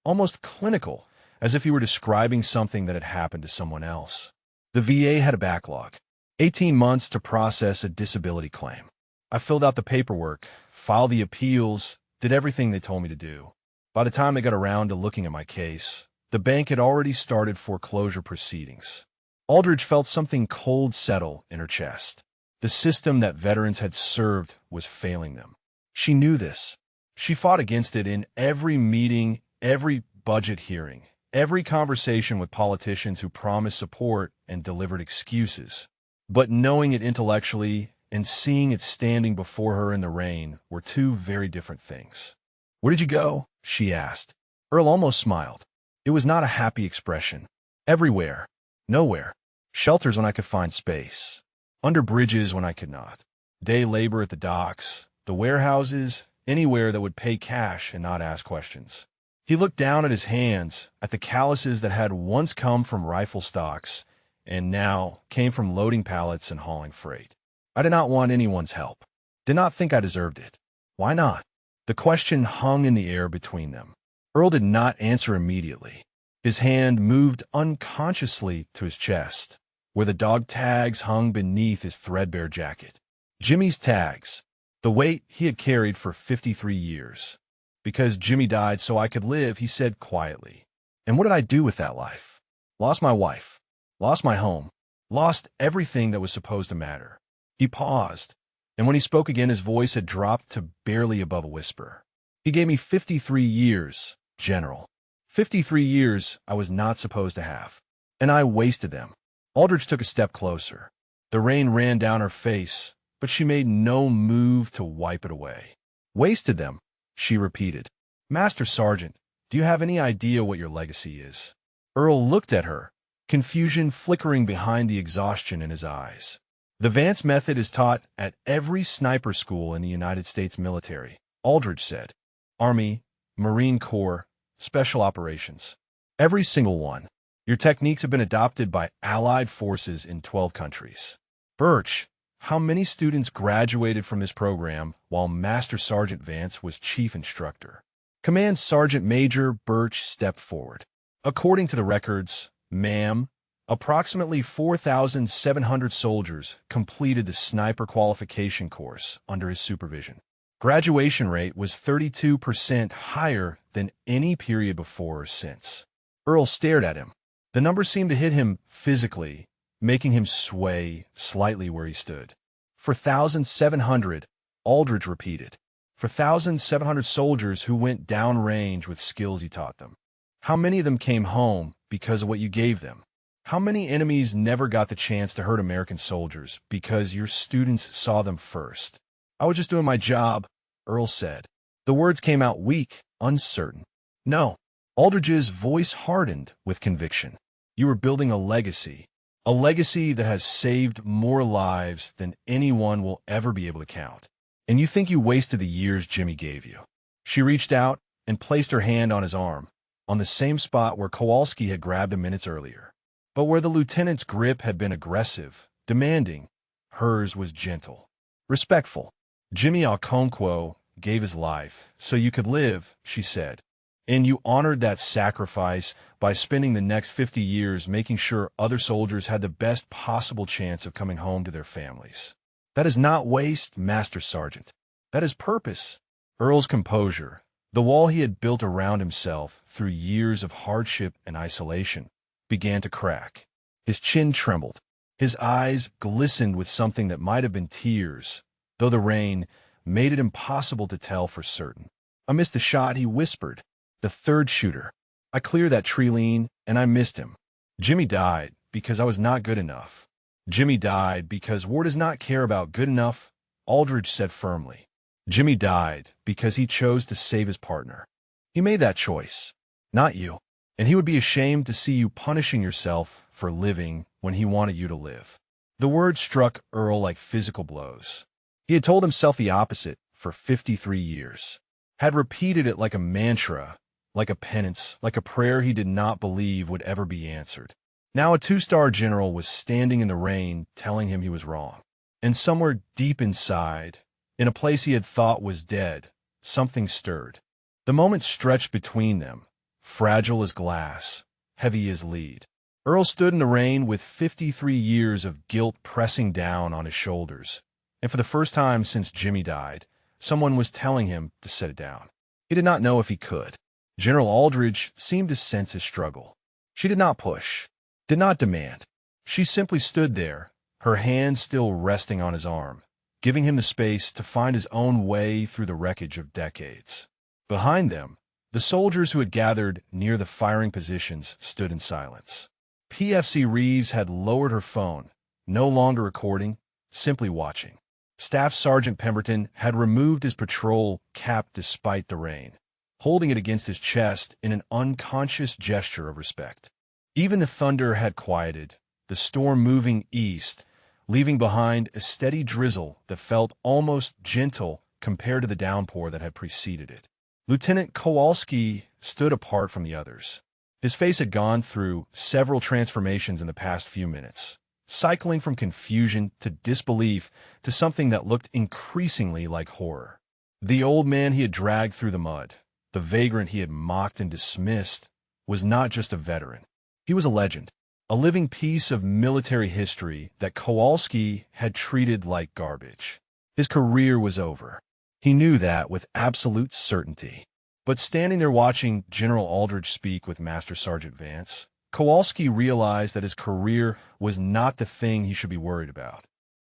almost clinical, as if he were describing something that had happened to someone else. "The VA had a backlog. 18 months to process a disability claim. I filled out the paperwork, filed the appeals, did everything they told me to do. By the time they got around to looking at my case, the bank had already started foreclosure proceedings." Aldridge felt something cold settle in her chest. The system that veterans had served was failing them. She knew this. She fought against it in every meeting, every budget hearing, every conversation with politicians who promised support and delivered excuses. But knowing it intellectually and seeing it standing before her in the rain were two very different things. "Where did you go?" she asked. Earl almost smiled. It was not a happy expression. "Everywhere. Nowhere. Shelters when I could find space. Under bridges when I could not. Day labor at the docks, the warehouses, anywhere that would pay cash and not ask questions." He looked down at his hands, at the calluses that had once come from rifle stocks and now came from loading pallets and hauling freight. "I did not want anyone's help. Did not think I deserved it." "Why not?" The question hung in the air between them. Earl did not answer immediately. His hand moved unconsciously to his chest, where the dog tags hung beneath his threadbare jacket. Jimmy's tags, the weight he had carried for 53 years. "Because Jimmy died so I could live," he said quietly. "And what did I do with that life? Lost my wife. Lost my home. Lost everything that was supposed to matter." He paused, and when he spoke again his voice had dropped to barely above a whisper. "He gave me 53 years, General. 53 years I was not supposed to have. And I wasted them." Aldridge took a step closer. The rain ran down her face, but she made no move to wipe it away. "Wasted them," she repeated. "Master Sergeant, do you have any idea what your legacy is?" Earl looked at her, confusion flickering behind the exhaustion in his eyes. "The Vance method is taught at every sniper school in the United States military," Aldridge said. "Army, Marine Corps, Special Operations. Every single one. Your techniques have been adopted by allied forces in 12 countries." "Birch, how many students graduated from this program while Master Sergeant Vance was chief instructor?" Command Sergeant Major Birch stepped forward. "According to the records, ma'am, approximately 4,700 soldiers completed the sniper qualification course under his supervision. Graduation rate was 32% higher than any period before or since." Earl stared at him. The number seemed to hit him physically, making him sway slightly where he stood. 4,700, Aldrich repeated. For 1,700 soldiers who went downrange with skills you taught them. How many of them came home because of what you gave them? How many enemies never got the chance to hurt American soldiers because your students saw them first? I was just doing my job, Earl said. The words came out weak, uncertain. No. Aldrich's voice hardened with conviction. You were building a legacy that has saved more lives than anyone will ever be able to count. And you think you wasted the years Jimmy gave you. She reached out and placed her hand on his arm, on the same spot where Kowalski had grabbed him minutes earlier. But where the lieutenant's grip had been aggressive, demanding, hers was gentle, respectful. Jimmy Okonkwo gave his life so you could live, she said. And you honored that sacrifice by spending the next 50 years making sure other soldiers had the best possible chance of coming home to their families. That is not waste, Master Sergeant. That is purpose. Earl's composure, the wall he had built around himself through years of hardship and isolation, began to crack. His chin trembled. His eyes glistened with something that might have been tears, though the rain made it impossible to tell for certain. Amidst the shot, he whispered, "The third shooter. I cleared that tree lean, and I missed him. Jimmy died because I was not good enough. Jimmy died because war does not care about good enough," Aldrich said firmly. Jimmy died because he chose to save his partner. He made that choice, not you. And he would be ashamed to see you punishing yourself for living when he wanted you to live. The words struck Earl like physical blows. He had told himself the opposite for 53 years, had repeated it like a mantra, like a penance, like a prayer he did not believe would ever be answered. Now a two-star general was standing in the rain telling him he was wrong. And somewhere deep inside, in a place he had thought was dead, something stirred. The moment stretched between them, fragile as glass, heavy as lead. Earl stood in the rain with 53 years of guilt pressing down on his shoulders. And for the first time since Jimmy died, someone was telling him to set it down. He did not know if he could. General Aldrich seemed to sense his struggle. She did not push, did not demand. She simply stood there, her hand still resting on his arm, giving him the space to find his own way through the wreckage of decades. Behind them, the soldiers who had gathered near the firing positions stood in silence. PFC Reeves had lowered her phone, no longer recording, simply watching. Staff Sergeant Pemberton had removed his patrol cap despite the rain, holding it against his chest in an unconscious gesture of respect. Even the thunder had quieted, the storm moving east, leaving behind a steady drizzle that felt almost gentle compared to the downpour that had preceded it. Lieutenant Kowalski stood apart from the others. His face had gone through several transformations in the past few minutes, cycling from confusion to disbelief to something that looked increasingly like horror. The old man he had dragged through the mud, the vagrant he had mocked and dismissed, was not just a veteran. He was a legend, a living piece of military history that Kowalski had treated like garbage. His career was over. He knew that with absolute certainty. But standing there watching General Aldrich speak with Master Sergeant Vance, Kowalski realized that his career was not the thing he should be worried about.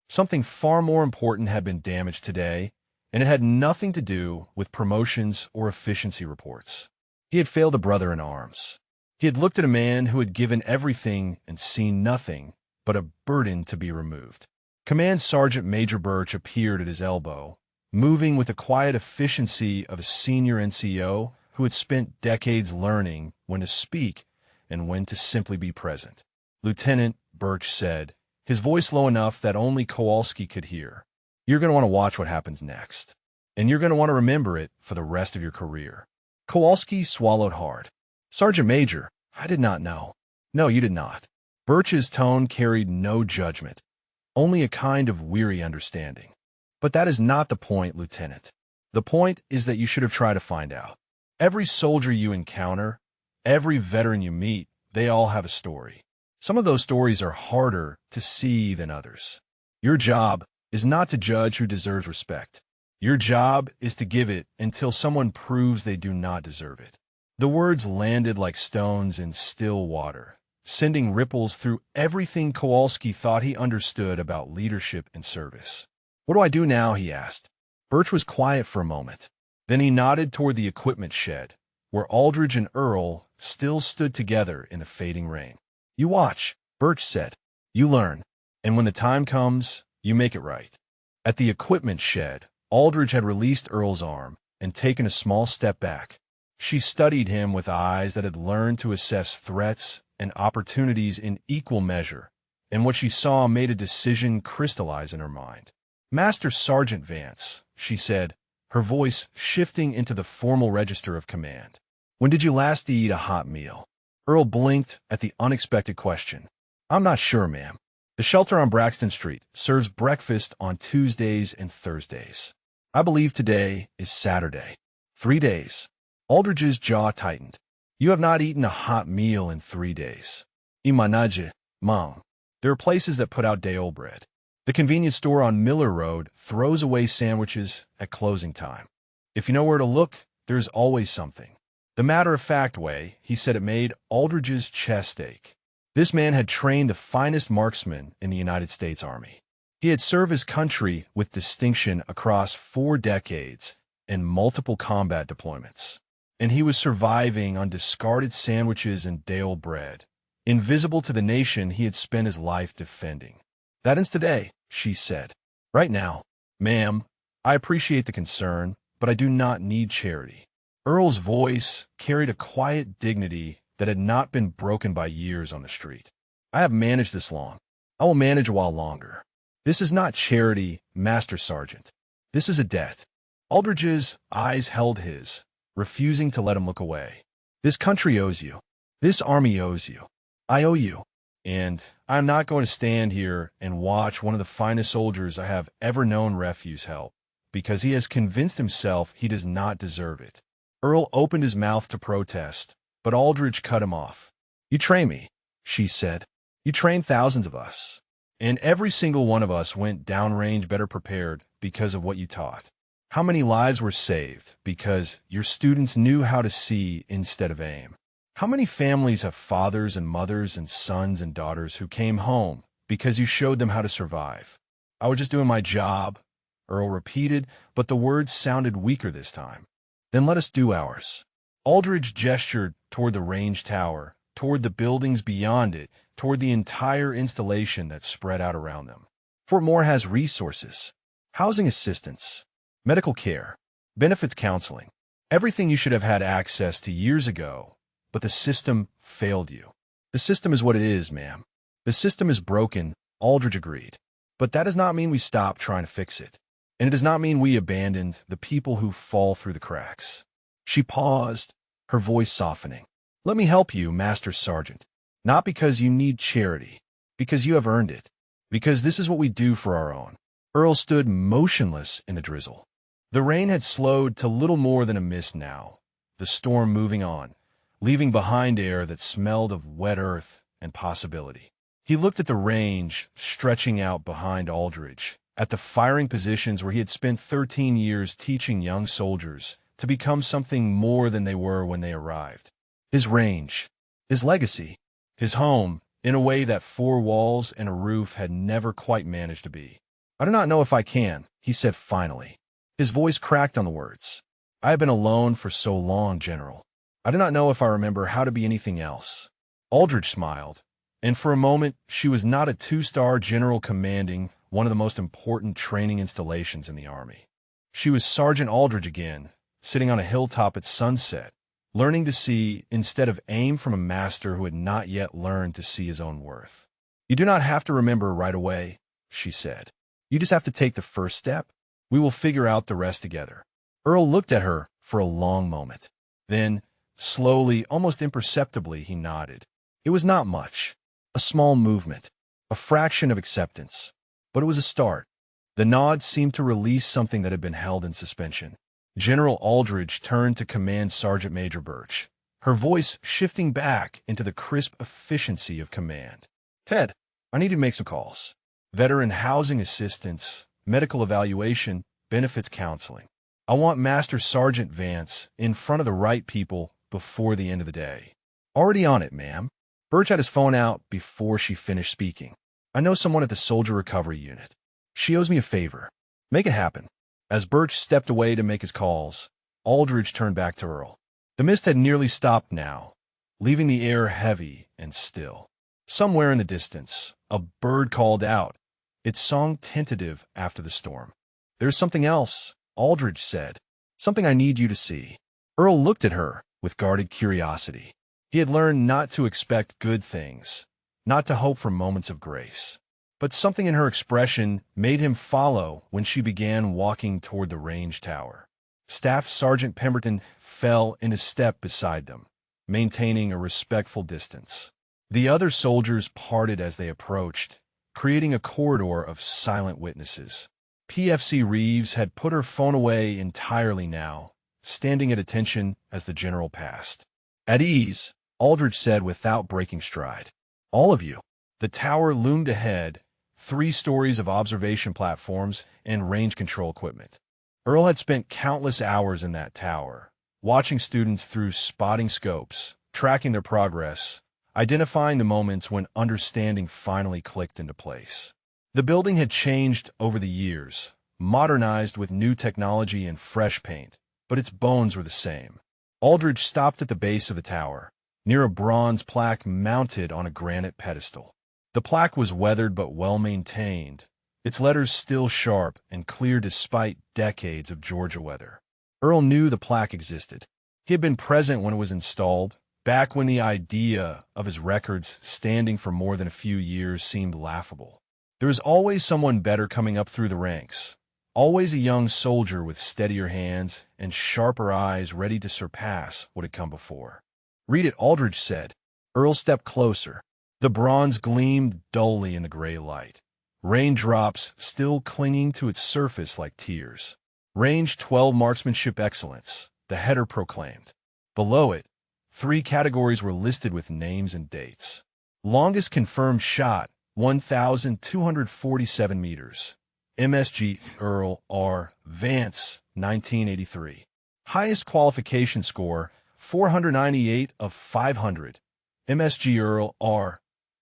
Something far more important had been damaged today, and it had nothing to do with promotions or efficiency reports. He had failed a brother in arms. He had looked at a man who had given everything and seen nothing but a burden to be removed. Command Sergeant Major Birch appeared at his elbow, moving with the quiet efficiency of a senior NCO who had spent decades learning when to speak and when to simply be present. "Lieutenant," Birch said, his voice low enough that only Kowalski could hear, "you're going to want to watch what happens next, and you're going to want to remember it for the rest of your career." Kowalski swallowed hard. "Sergeant Major, I did not know." "No, you did not." Birch's tone carried no judgment, only a kind of weary understanding. "But that is not the point, Lieutenant. The point is that you should have tried to find out. Every soldier you encounter, every veteran you meet, they all have a story. Some of those stories are harder to see than others. Your job is not to judge who deserves respect. Your job is to give it until someone proves they do not deserve it." The words landed like stones in still water, sending ripples through everything Kowalski thought he understood about leadership and service. "What do I do now?" he asked. Birch was quiet for a moment. Then he nodded toward the equipment shed, where Aldridge and Earl still stood together in the fading rain. You watch, Birch said. You learn. And when the time comes, you make it right. At the equipment shed, Aldridge had released Earl's arm and taken a small step back. She studied him with eyes that had learned to assess threats and opportunities in equal measure, and what she saw made a decision crystallize in her mind. Master Sergeant Vance, she said, her voice shifting into the formal register of command. When did you last eat a hot meal? Earl blinked at the unexpected question. I'm not sure, ma'am. The shelter on Braxton Street serves breakfast on Tuesdays and Thursdays. I believe today is Saturday. 3 days. Aldridge's jaw tightened. You have not eaten a hot meal in 3 days. Imanaje, Mom. There are places that put out day-old bread. The convenience store on Miller Road throws away sandwiches at closing time. If you know where to look, there's always something. The matter-of-fact way, he said, it made Aldridge's chest ache. This man had trained the finest marksmen in the United States Army. He had served his country with distinction across 4 decades and multiple combat deployments. And he was surviving on discarded sandwiches and day-old bread, invisible to the nation he had spent his life defending. That ends today, she said. Right now, ma'am, I appreciate the concern, but I do not need charity. Earl's voice carried a quiet dignity that had not been broken by years on the street. I have managed this long. I will manage a while longer. This is not charity, Master Sergeant. This is a debt. Aldridge's eyes held his, refusing to let him look away. This country owes you. This army owes you. I owe you. And I'm not going to stand here and watch one of the finest soldiers I have ever known refuse help, because he has convinced himself he does not deserve it. Earl opened his mouth to protest, but Aldridge cut him off. You train me, she said. You trained thousands of us. And every single one of us went downrange better prepared because of what you taught. How many lives were saved because your students knew how to see instead of aim? How many families have fathers and mothers and sons and daughters who came home because you showed them how to survive? I was just doing my job, Earl repeated, but the words sounded weaker this time. Then let us do ours. Aldridge gestured toward the range tower, toward the buildings beyond it, toward the entire installation that spread out around them. Fort Moore has resources, housing assistance, medical care, benefits counseling, everything you should have had access to years ago, but the system failed you. The system is what it is, ma'am. The system is broken, Aldridge agreed. But that does not mean we stop trying to fix it. And it does not mean we abandoned the people who fall through the cracks. She paused, her voice softening. Let me help you, Master Sergeant. Not because you need charity, because you have earned it, because this is what we do for our own. Earl stood motionless in the drizzle. The rain had slowed to little more than a mist now, the storm moving on, leaving behind air that smelled of wet earth and possibility. He looked at the range stretching out behind Aldridge, at the firing positions where he had spent 13 years teaching young soldiers to become something more than they were when they arrived. His range, his legacy, his home, in a way that 4 walls and a roof had never quite managed to be. I do not know if I can, he said finally. His voice cracked on the words. I have been alone for so long, General. I do not know if I remember how to be anything else. Aldridge smiled, and for a moment she was not a 2-star general commanding one of the most important training installations in the Army. She was Sergeant Aldridge again, sitting on a hilltop at sunset, learning to see instead of aim from a master who had not yet learned to see his own worth. You do not have to remember right away, she said. You just have to take the first step. We will figure out the rest together. Earl looked at her for a long moment. Then, slowly, almost imperceptibly, he nodded. It was not much. A small movement. A fraction of acceptance. But it was a start. The nod seemed to release something that had been held in suspension. General Aldridge turned to Command Sergeant Major Birch, her voice shifting back into the crisp efficiency of command. Ted, I need to make some calls. Veteran housing assistance, medical evaluation, benefits counseling. I want Master Sergeant Vance in front of the right people before the end of the day. Already on it, ma'am. Birch had his phone out before she finished speaking. I know someone at the Soldier Recovery Unit. She owes me a favor. Make it happen. As Birch stepped away to make his calls, Aldridge turned back to Earl. The mist had nearly stopped now, leaving the air heavy and still. Somewhere in the distance, a bird called out, its song tentative after the storm. "There's something else," Aldridge said. "Something I need you to see." Earl looked at her with guarded curiosity. He had learned not to expect good things, not to hope for moments of grace. But something in her expression made him follow when she began walking toward the range tower. Staff Sergeant Pemberton fell into step beside them, maintaining a respectful distance. The other soldiers parted as they approached, creating a corridor of silent witnesses. PFC Reeves had put her phone away entirely now, standing at attention as the general passed. "At ease," Aldridge said without breaking stride. "All of you." The tower loomed ahead, 3 stories of observation platforms and range control equipment. Earl had spent countless hours in that tower, watching students through spotting scopes, tracking their progress, identifying the moments when understanding finally clicked into place. The building had changed over the years, modernized with new technology and fresh paint, but its bones were the same. Aldridge stopped at the base of the tower, near a bronze plaque mounted on a granite pedestal. The plaque was weathered but well-maintained, its letters still sharp and clear despite decades of Georgia weather. Earl knew the plaque existed. He had been present when it was installed, back when the idea of his records standing for more than a few years seemed laughable. There was always someone better coming up through the ranks, always a young soldier with steadier hands and sharper eyes ready to surpass what had come before. "Read it," Aldridge said. Earl stepped closer. The bronze gleamed dully in the gray light, raindrops still clinging to its surface like tears. "Range 12 Marksmanship Excellence," the header proclaimed. Below it, 3 categories were listed with names and dates. Longest confirmed shot, 1,247 meters. MSG Earl R. Vance, 1983. Highest qualification score, 498 of 500. MSG Earl R.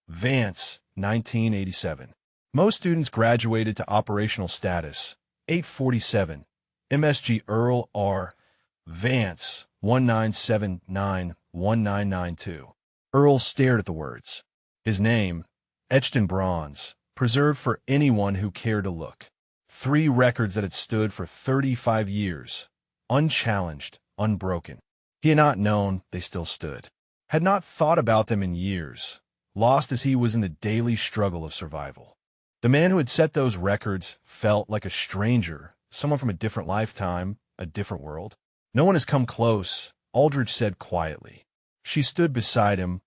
Vance, 1987. Most students graduated to operational status, 847. MSG Earl R. Vance, 1979-1992. Earl stared at the words. His name, etched in bronze, preserved for anyone who cared to look. 3 records that had stood for 35 years, unchallenged, unbroken. He had not known they still stood, had not thought about them in years, lost as he was in the daily struggle of survival. The man who had set those records felt like a stranger, someone from a different lifetime, a different world. "No one has come close," Aldridge said quietly. She stood beside him,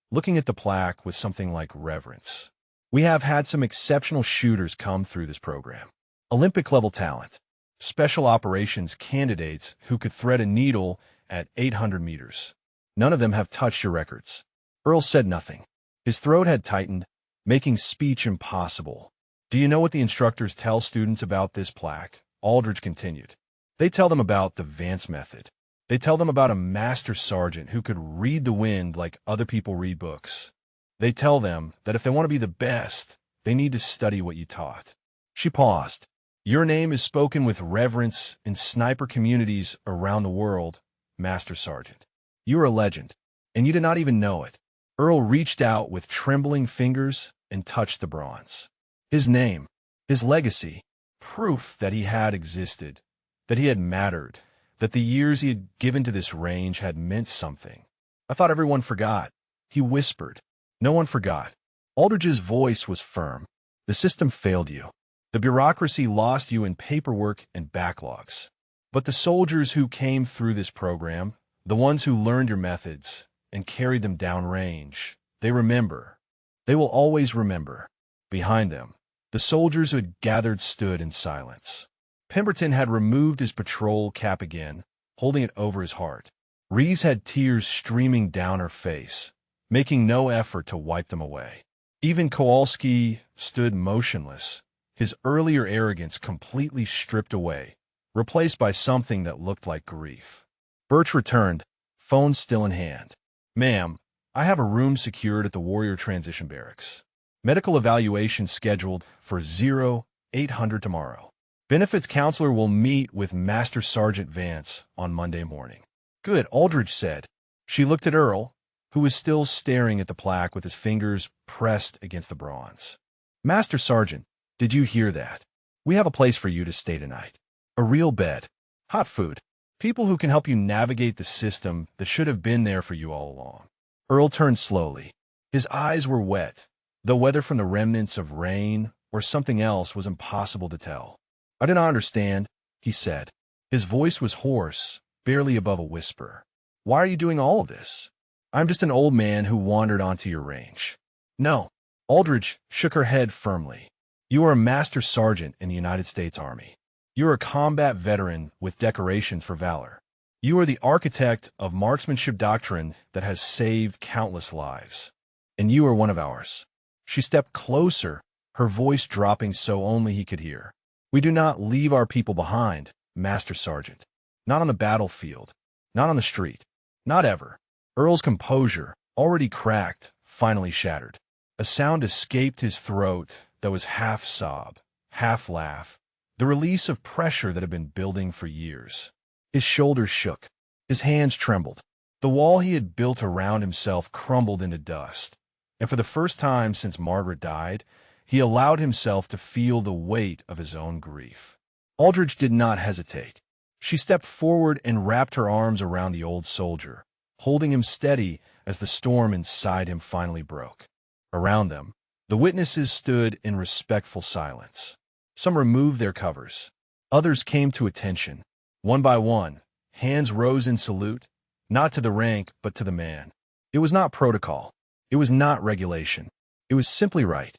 looking at the plaque with something like reverence. "We have had some exceptional shooters come through this program. Olympic-level talent. Special operations candidates who could thread a needle at 800 meters. None of them have touched your records." Earl said nothing. His throat had tightened, making speech impossible. "Do you know what the instructors tell students about this plaque?" Aldridge continued. "They tell them about the Vance method. They tell them about a master sergeant who could read the wind like other people read books. They tell them that if they want to be the best, they need to study what you taught." She paused. "Your name is spoken with reverence in sniper communities around the world, Master Sergeant. You are a legend, and you did not even know it." Earl reached out with trembling fingers and touched the bronze. His name, his legacy, proof that he had existed, that he had mattered, that the years he had given to this range had meant something. "I thought everyone forgot," he whispered. "No one forgot." Aldridge's voice was firm. "The system failed you. The bureaucracy lost you in paperwork and backlogs. But the soldiers who came through this program, the ones who learned your methods and carried them downrange, they remember. They will always remember." Behind them, the soldiers who had gathered stood in silence. Pemberton had removed his patrol cap again, holding it over his heart. Reeves had tears streaming down her face, making no effort to wipe them away. Even Kowalski stood motionless, his earlier arrogance completely stripped away, replaced by something that looked like grief. Birch returned, phone still in hand. "Ma'am, I have a room secured at the Warrior Transition Barracks. Medical evaluation scheduled for 0800 tomorrow." Benefits counselor will meet with Master Sergeant Vance on Monday morning. Good, Aldridge said. She looked at Earl, who was still staring at the plaque with his fingers pressed against the bronze. Master Sergeant, did you hear that? We have a place for you to stay tonight. A real bed. Hot food. People who can help you navigate the system that should have been there for you all along. Earl turned slowly. His eyes were wet, though whether from the remnants of rain or something else was impossible to tell. I do not understand, he said. His voice was hoarse, barely above a whisper. Why are you doing all of this? I'm just an old man who wandered onto your range. No. Aldridge shook her head firmly. You are a Master Sergeant in the United States Army. You are a combat veteran with decorations for valor. You are the architect of marksmanship doctrine that has saved countless lives. And you are one of ours. She stepped closer, her voice dropping so only he could hear. We do not leave our people behind, Master Sergeant. Not on the battlefield. Not on the street. Not ever. Earl's composure, already cracked, finally shattered. A sound escaped his throat that was half sob, half laugh, the release of pressure that had been building for years. His shoulders shook. His hands trembled. The wall he had built around himself crumbled into dust. And for the first time since Margaret died, he allowed himself to feel the weight of his own grief. Aldridge did not hesitate. She stepped forward and wrapped her arms around the old soldier, holding him steady as the storm inside him finally broke. Around them, the witnesses stood in respectful silence. Some removed their covers. Others came to attention. One by one, hands rose in salute, not to the rank, but to the man. It was not protocol. It was not regulation. It was simply right.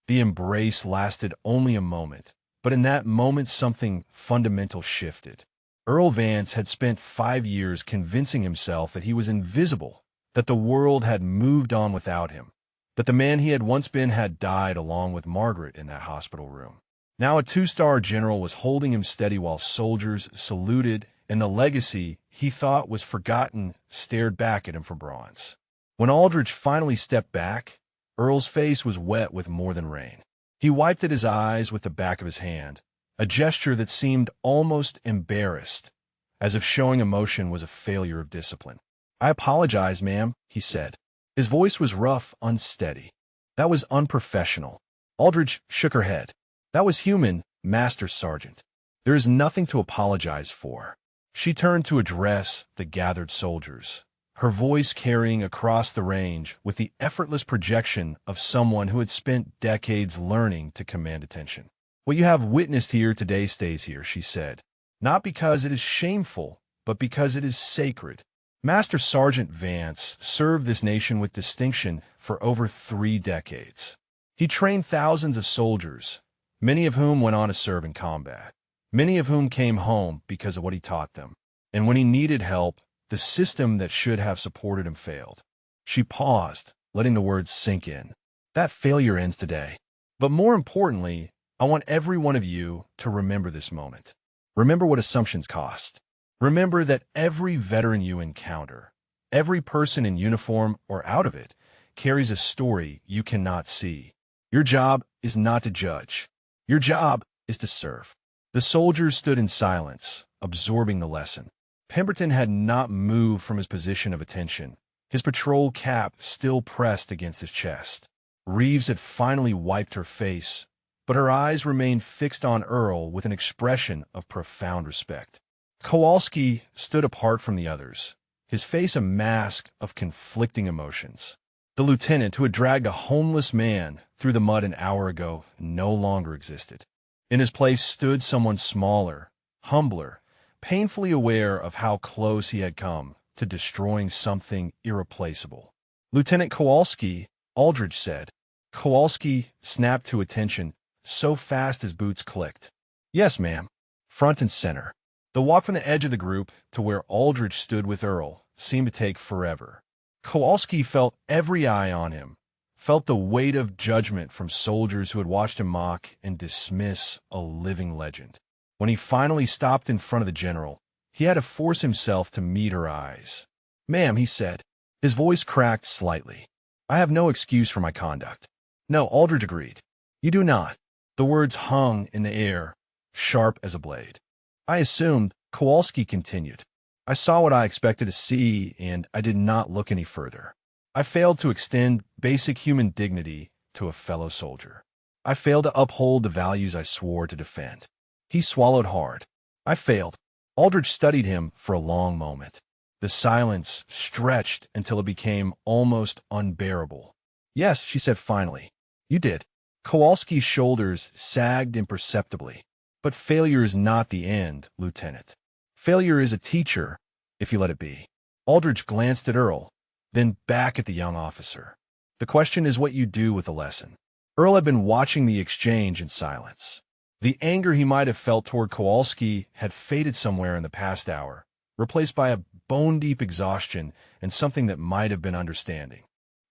The embrace lasted only a moment, but in that moment something fundamental shifted. Earl Vance had spent 5 years convincing himself that he was invisible, that the world had moved on without him, that the man he had once been had died along with Margaret in that hospital room. Now a 2-star general was holding him steady while soldiers saluted, and the legacy he thought was forgotten stared back at him for bronze. When Aldridge finally stepped back, Earl's face was wet with more than rain. He wiped at his eyes with the back of his hand, a gesture that seemed almost embarrassed, as if showing emotion was a failure of discipline. I apologize, ma'am, he said. His voice was rough, unsteady. That was unprofessional. Aldridge shook her head. That was human, Master Sergeant. There is nothing to apologize for. She turned to address the gathered soldiers, her voice carrying across the range with the effortless projection of someone who had spent decades learning to command attention. What you have witnessed here today stays here, she said, not because it is shameful, but because it is sacred. Master Sergeant Vance served this nation with distinction for over 3 decades. He trained thousands of soldiers, many of whom went on to serve in combat, many of whom came home because of what he taught them. And when he needed help, the system that should have supported him failed. She paused, letting the words sink in. That failure ends today. But more importantly, I want every one of you to remember this moment. Remember what assumptions cost. Remember that every veteran you encounter, every person in uniform or out of it, carries a story you cannot see. Your job is not to judge. Your job is to serve. The soldiers stood in silence, absorbing the lesson. Pemberton had not moved from his position of attention, his patrol cap still pressed against his chest. Reeves had finally wiped her face, but her eyes remained fixed on Earl with an expression of profound respect. Kowalski stood apart from the others, his face a mask of conflicting emotions. The lieutenant who had dragged a homeless man through the mud an hour ago no longer existed. In his place stood someone smaller, humbler, painfully aware of how close he had come to destroying something irreplaceable. Lieutenant Kowalski, Aldridge said. Kowalski snapped to attention so fast his boots clicked. Yes, ma'am. Front and center. The walk from the edge of the group to where Aldridge stood with Earl seemed to take forever. Kowalski felt every eye on him, felt the weight of judgment from soldiers who had watched him mock and dismiss a living legend. When he finally stopped in front of the general, he had to force himself to meet her eyes. Ma'am, he said. His voice cracked slightly. I have no excuse for my conduct. No, Aldridge agreed. You do not. The words hung in the air, sharp as a blade. I assumed, Kowalski continued. I saw what I expected to see, and I did not look any further. I failed to extend basic human dignity to a fellow soldier. I failed to uphold the values I swore to defend. He swallowed hard. I failed. Aldrich studied him for a long moment. The silence stretched until it became almost unbearable. Yes, she said finally. You did. Kowalski's shoulders sagged imperceptibly. But failure is not the end, Lieutenant. Failure is a teacher, if you let it be. Aldrich glanced at Earl, then back at the young officer. The question is what you do with the lesson. Earl had been watching the exchange in silence. The anger he might have felt toward Kowalski had faded somewhere in the past hour, replaced by a bone-deep exhaustion and something that might have been understanding.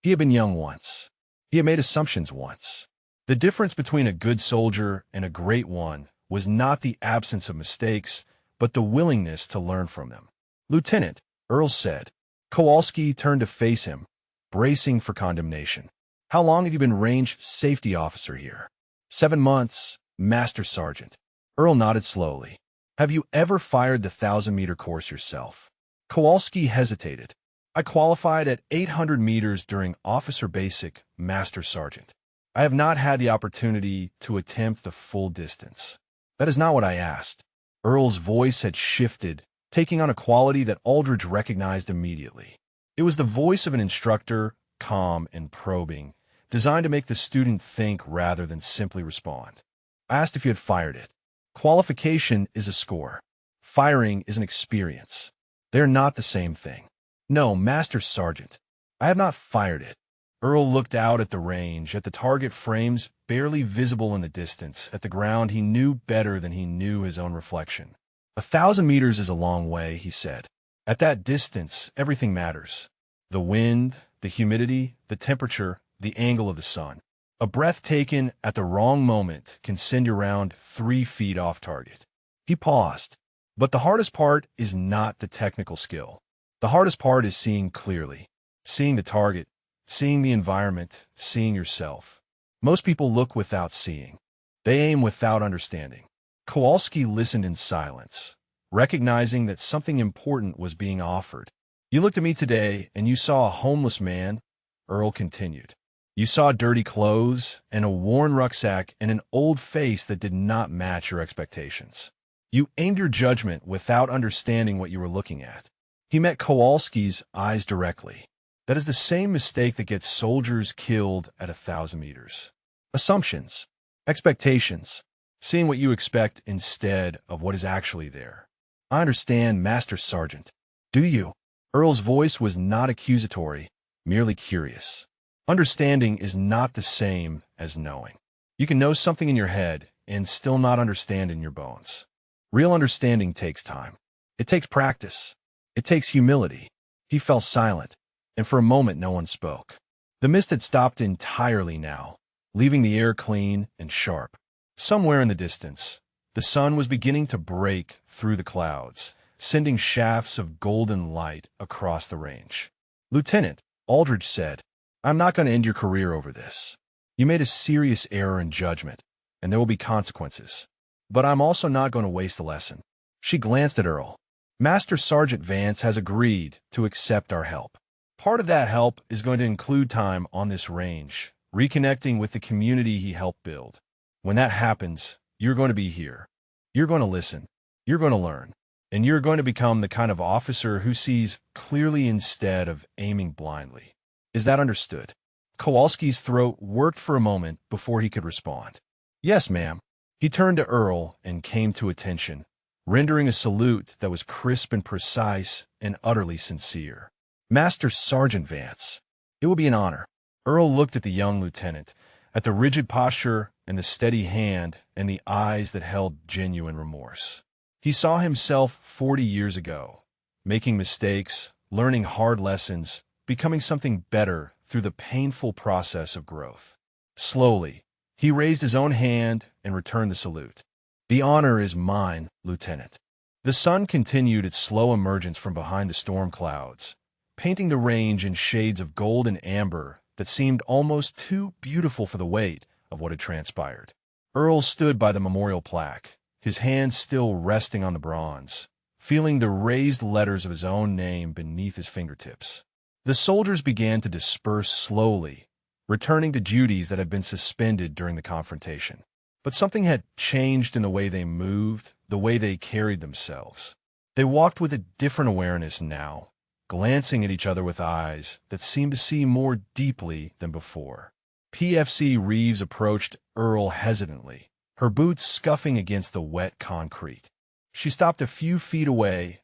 He had been young once. He had made assumptions once. The difference between a good soldier and a great one was not the absence of mistakes, but the willingness to learn from them. Lieutenant, Earl said. Kowalski turned to face him, bracing for condemnation. How long have you been range safety officer here? 7 months, Master Sergeant. Earl nodded slowly. Have you ever fired the 1,000-meter course yourself? Kowalski hesitated. I qualified at 800 meters during Officer Basic, Master Sergeant. I have not had the opportunity to attempt the full distance. That is not what I asked. Earl's voice had shifted, taking on a quality that Aldrich recognized immediately. It was the voice of an instructor, calm and probing, designed to make the student think rather than simply respond. I asked if you had fired it. Qualification is a score. Firing is an experience. They are not the same thing. No, Master Sergeant, I have not fired it. Earl looked out at the range, at the target frames barely visible in the distance, at the ground he knew better than he knew his own reflection. 1,000 meters is a long way, he said. At that distance, everything matters. The wind, the humidity, the temperature, the angle of the sun. A breath taken at the wrong moment can send you around 3 feet off target. He paused. But the hardest part is not the technical skill. The hardest part is seeing clearly, seeing the target, seeing the environment, seeing yourself. Most people look without seeing. They aim without understanding. Kowalski listened in silence, recognizing that something important was being offered. You looked at me today and you saw a homeless man, Earl continued. You saw dirty clothes and a worn rucksack and an old face that did not match your expectations. You aimed your judgment without understanding what you were looking at. He met Kowalski's eyes directly. That is the same mistake that gets soldiers killed at 1,000 meters. Assumptions, expectations, seeing what you expect instead of what is actually there. I understand, Master Sergeant. Do you? Earl's voice was not accusatory, merely curious. Understanding is not the same as knowing. You can know something in your head and still not understand in your bones. Real understanding takes time. It takes practice. It takes humility. He fell silent, and for a moment no one spoke. The mist had stopped entirely now, leaving the air clean and sharp. Somewhere in the distance, the sun was beginning to break through the clouds, sending shafts of golden light across the range. Lieutenant, Aldrich said, I'm not going to end your career over this. You made a serious error in judgment, and there will be consequences. But I'm also not going to waste the lesson. She glanced at Earl. Master Sergeant Vance has agreed to accept our help. Part of that help is going to include time on this range, reconnecting with the community he helped build. When that happens, you're going to be here. You're going to listen. You're going to learn. And you're going to become the kind of officer who sees clearly instead of aiming blindly. Is that understood? Kowalski's throat worked for a moment before he could respond. Yes, ma'am. He turned to Earl and came to attention, rendering a salute that was crisp and precise and utterly sincere. Master Sergeant Vance, it will be an honor. Earl looked at the young lieutenant, at the rigid posture and the steady hand and the eyes that held genuine remorse. He saw himself 40 years ago, making mistakes, learning hard lessons, becoming something better through the painful process of growth. Slowly, he raised his own hand and returned the salute. The honor is mine, Lieutenant. The sun continued its slow emergence from behind the storm clouds, painting the range in shades of gold and amber that seemed almost too beautiful for the weight of what had transpired. Earl stood by the memorial plaque, his hands still resting on the bronze, feeling the raised letters of his own name beneath his fingertips. The soldiers began to disperse slowly, returning to duties that had been suspended during the confrontation. But something had changed in the way they moved, the way they carried themselves. They walked with a different awareness now, glancing at each other with eyes that seemed to see more deeply than before. PFC Reeves approached Earl hesitantly, her boots scuffing against the wet concrete. She stopped a few feet away,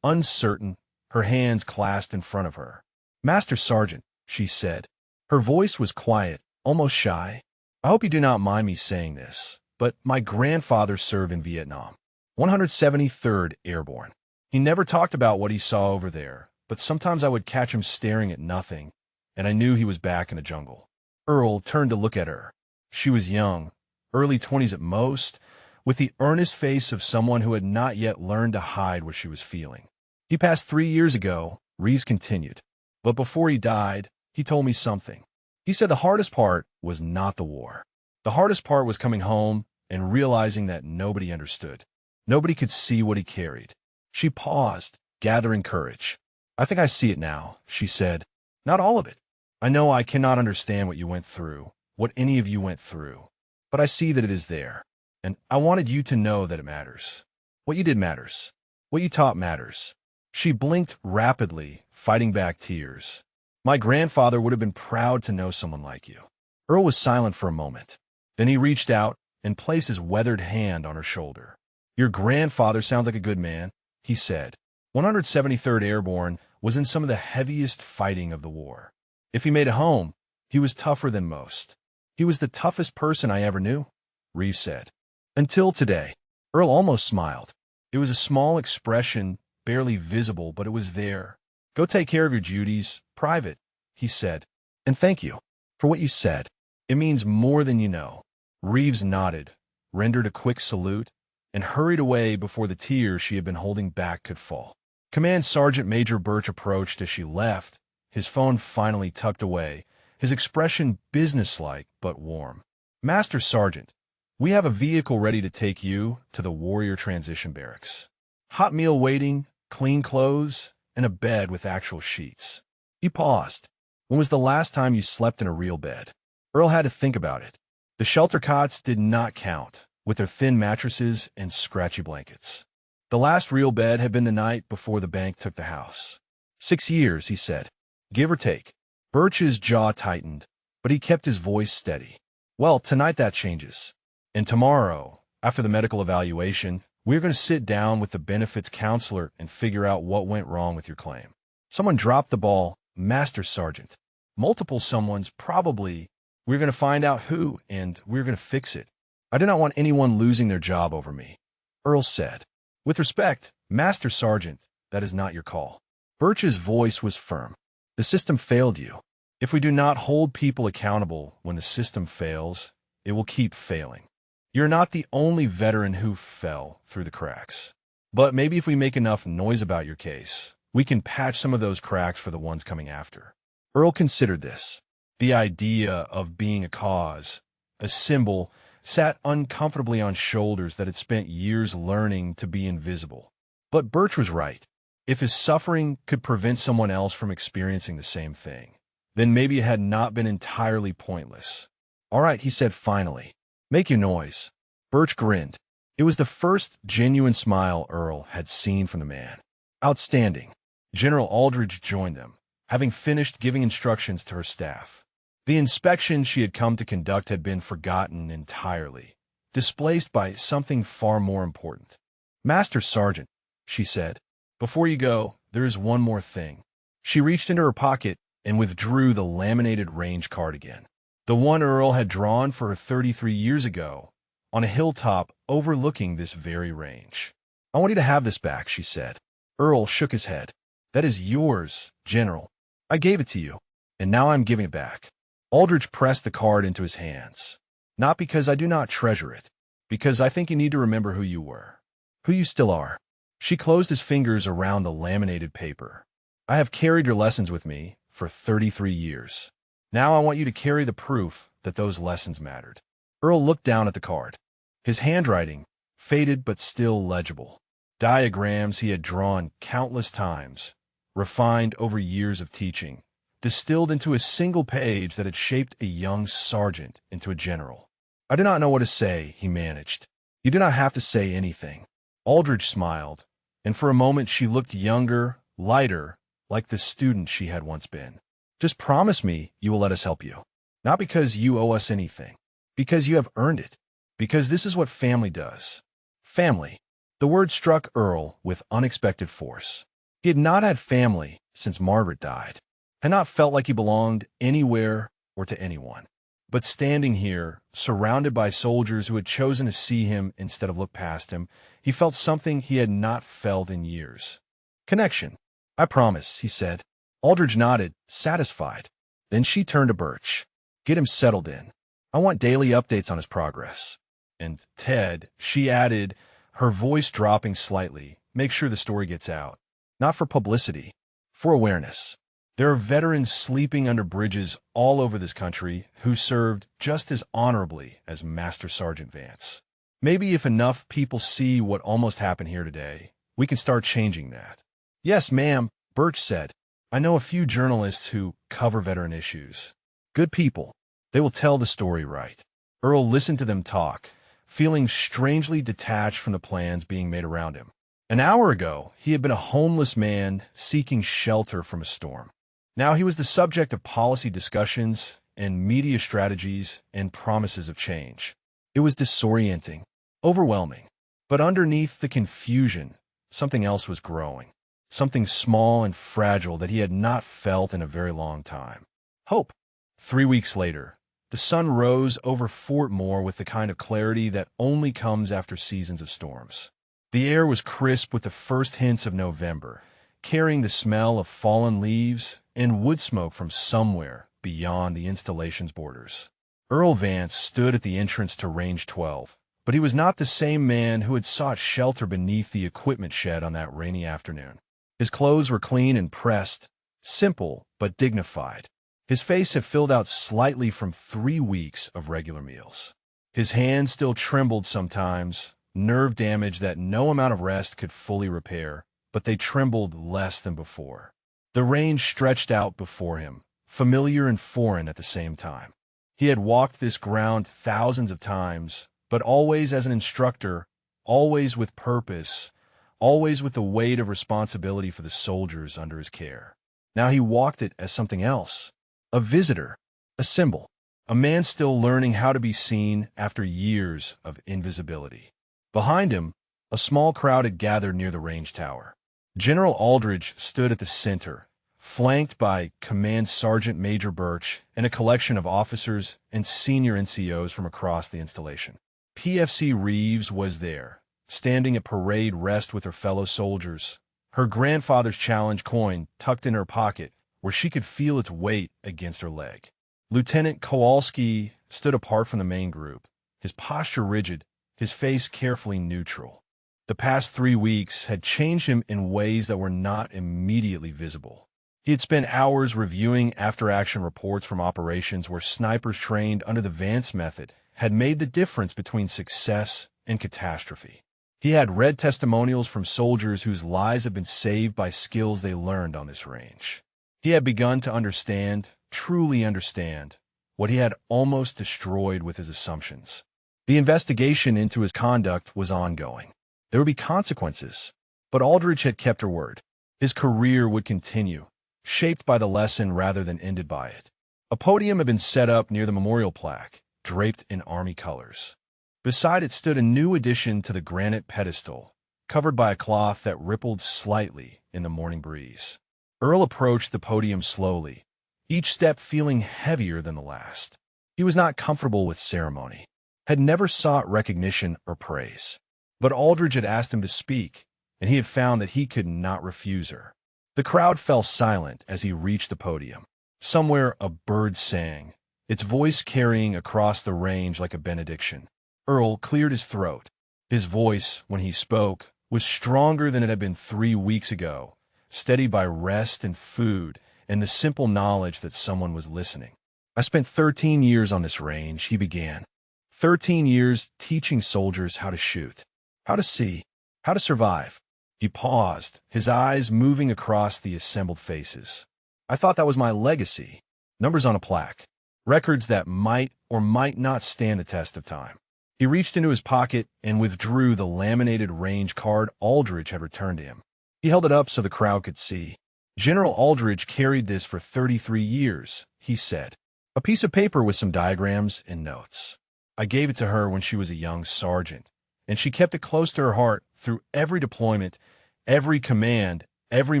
uncertain, her hands clasped in front of her. "Master Sergeant," she said. Her voice was quiet, almost shy. "I hope you do not mind me saying this, but my grandfather served in Vietnam, 173rd Airborne. He never talked about what he saw over there, but sometimes I would catch him staring at nothing, and I knew he was back in the jungle." Earl turned to look at her. She was young, early 20s at most, with the earnest face of someone who had not yet learned to hide what she was feeling. "He passed 3 years ago," Reeves continued. "But before he died, he told me something. He said the hardest part was not the war. The hardest part was coming home and realizing that nobody understood. Nobody could see what he carried." She paused, gathering courage. "I think I see it now," she said. "Not all of it. I know I cannot understand what you went through, what any of you went through, but I see that it is there. And I wanted you to know that it matters. What you did matters. What you taught matters." She blinked rapidly, fighting back tears. "My grandfather would have been proud to know someone like you." Earl was silent for a moment. Then he reached out and placed his weathered hand on her shoulder. "Your grandfather sounds like a good man," he said. 173rd Airborne was in some of the heaviest fighting of the war. If he made it home, he was tougher than most. "He was the toughest person I ever knew," Reeves said. "Until today." Earl almost smiled. It was a small expression, barely visible, but it was there. "Go take care of your duties, Private," he said. "And thank you for what you said. It means more than you know." Reeves nodded, rendered a quick salute, and hurried away before the tears she had been holding back could fall. Command Sergeant Major Birch approached as she left, his phone finally tucked away, his expression businesslike but warm. "Master Sergeant, we have a vehicle ready to take you to the Warrior Transition Barracks. Hot meal waiting, clean clothes, and a bed with actual sheets." He paused. "When was the last time you slept in a real bed?" Earl had to think about it. The shelter cots did not count, with their thin mattresses and scratchy blankets. The last real bed had been the night before the bank took the house. 6 years, he said, give or take. Birch's jaw tightened, but he kept his voice steady. "Well, tonight that changes. And tomorrow, after the medical evaluation, we're going to sit down with the benefits counselor and figure out what went wrong with your claim. Someone dropped the ball, Master Sergeant. Multiple someones, probably. We're going to find out who, and we're going to fix it. I do not want anyone losing their job over me," Earl said. "With respect, Master Sergeant, that is not your call." Birch's voice was firm. "The system failed you. If we do not hold people accountable when the system fails, it will keep failing. You're not the only veteran who fell through the cracks. But maybe if we make enough noise about your case, we can patch some of those cracks for the ones coming after." Earl considered this. The idea of being a cause, a symbol, sat uncomfortably on shoulders that had spent years learning to be invisible. But Birch was right. If his suffering could prevent someone else from experiencing the same thing, then maybe it had not been entirely pointless. "All right," he said finally. "Make your noise." Birch grinned. It was the first genuine smile Earl had seen from the man. "Outstanding." General Aldridge joined them, having finished giving instructions to her staff. The inspection she had come to conduct had been forgotten entirely, displaced by something far more important. "Master Sergeant," she said, "before you go, there is one more thing." She reached into her pocket and withdrew the laminated range card again. The one Earl had drawn for her 33 years ago, on a hilltop overlooking this very range. "I want you to have this back," she said. Earl shook his head. "That is yours, General. I gave it to you, and now I'm giving it back." Aldridge pressed the card into his hands. "Not because I do not treasure it, because I think you need to remember who you were, who you still are." She closed his fingers around the laminated paper. "I have carried your lessons with me for 33 years. Now I want you to carry the proof that those lessons mattered." Earl looked down at the card. His handwriting, faded but still legible. Diagrams he had drawn countless times, refined over years of teaching, distilled into a single page that had shaped a young sergeant into a general. "I do not know what to say," he managed. "You do not have to say anything." Aldridge smiled, and for a moment she looked younger, lighter, like the student she had once been. "Just promise me you will let us help you. Not because you owe us anything, because you have earned it, because this is what family does." Family. The word struck Earl with unexpected force. He had not had family since Margaret died, had not felt like he belonged anywhere or to anyone. But standing here, surrounded by soldiers who had chosen to see him instead of look past him, he felt something he had not felt in years. "Connection. I promise," he said. Aldridge nodded, satisfied. Then she turned to Birch. "Get him settled in. I want daily updates on his progress. And Ted," she added, her voice dropping slightly, "make sure the story gets out. Not for publicity, for awareness. There are veterans sleeping under bridges all over this country who served just as honorably as Master Sergeant Vance. Maybe if enough people see what almost happened here today, we can start changing that." "Yes, ma'am," Birch said. "I know a few journalists who cover veteran issues. Good people. They will tell the story right." Earl listened to them talk, feeling strangely detached from the plans being made around him. An hour ago, he had been a homeless man seeking shelter from a storm. Now he was the subject of policy discussions and media strategies and promises of change. It was disorienting, overwhelming. But underneath the confusion, something else was growing. Something small and fragile that he had not felt in a very long time. Hope. 3 weeks later, the sun rose over Fort Moore with the kind of clarity that only comes after seasons of storms. The air was crisp with the first hints of November, carrying the smell of fallen leaves and wood smoke from somewhere beyond the installation's borders. Earl Vance stood at the entrance to Range 12, but he was not the same man who had sought shelter beneath the equipment shed on that rainy afternoon. His clothes were clean and pressed, simple but dignified. His face had filled out slightly from 3 weeks of regular meals. His hands still trembled sometimes, nerve damage that no amount of rest could fully repair, but they trembled less than before. The range stretched out before him, familiar and foreign at the same time. He had walked this ground thousands of times, but always as an instructor, always with purpose, always with the weight of responsibility for the soldiers under his care. Now he walked it as something else, a visitor, a symbol, a man still learning how to be seen after years of invisibility. Behind him, a small crowd had gathered near the range tower. General Aldridge stood at the center, flanked by Command Sergeant Major Birch and a collection of officers and senior NCOs from across the installation. PFC Reeves was there, standing at parade rest with her fellow soldiers, her grandfather's challenge coin tucked in her pocket where she could feel its weight against her leg. Lieutenant Kowalski stood apart from the main group, his posture rigid, his face carefully neutral. The past 3 weeks had changed him in ways that were not immediately visible. He had spent hours reviewing after-action reports from operations where snipers trained under the Vance method had made the difference between success and catastrophe. He had read testimonials from soldiers whose lives had been saved by skills they learned on this range. He had begun to understand, truly understand, what he had almost destroyed with his assumptions. The investigation into his conduct was ongoing. There would be consequences, but Aldridge had kept her word. His career would continue, shaped by the lesson rather than ended by it. A podium had been set up near the memorial plaque, draped in Army colors. Beside it stood a new addition to the granite pedestal, covered by a cloth that rippled slightly in the morning breeze. Earl approached the podium slowly, each step feeling heavier than the last. He was not comfortable with ceremony, had never sought recognition or praise. But Aldridge had asked him to speak, and he had found that he could not refuse her. The crowd fell silent as he reached the podium. Somewhere a bird sang, its voice carrying across the range like a benediction. Earl cleared his throat. His voice, when he spoke, was stronger than it had been 3 weeks ago, steadied by rest and food and the simple knowledge that someone was listening. "I spent 13 years on this range," he began. 13 years teaching soldiers how to shoot. How to see. How to survive. He paused, his eyes moving across the assembled faces. I thought that was my legacy. Numbers on a plaque. Records that might or might not stand the test of time. He reached into his pocket and withdrew the laminated range card Aldridge had returned to him. He held it up so the crowd could see. General Aldridge carried this for 33 years, he said. A piece of paper with some diagrams and notes. I gave it to her when she was a young sergeant, and she kept it close to her heart through every deployment, every command, every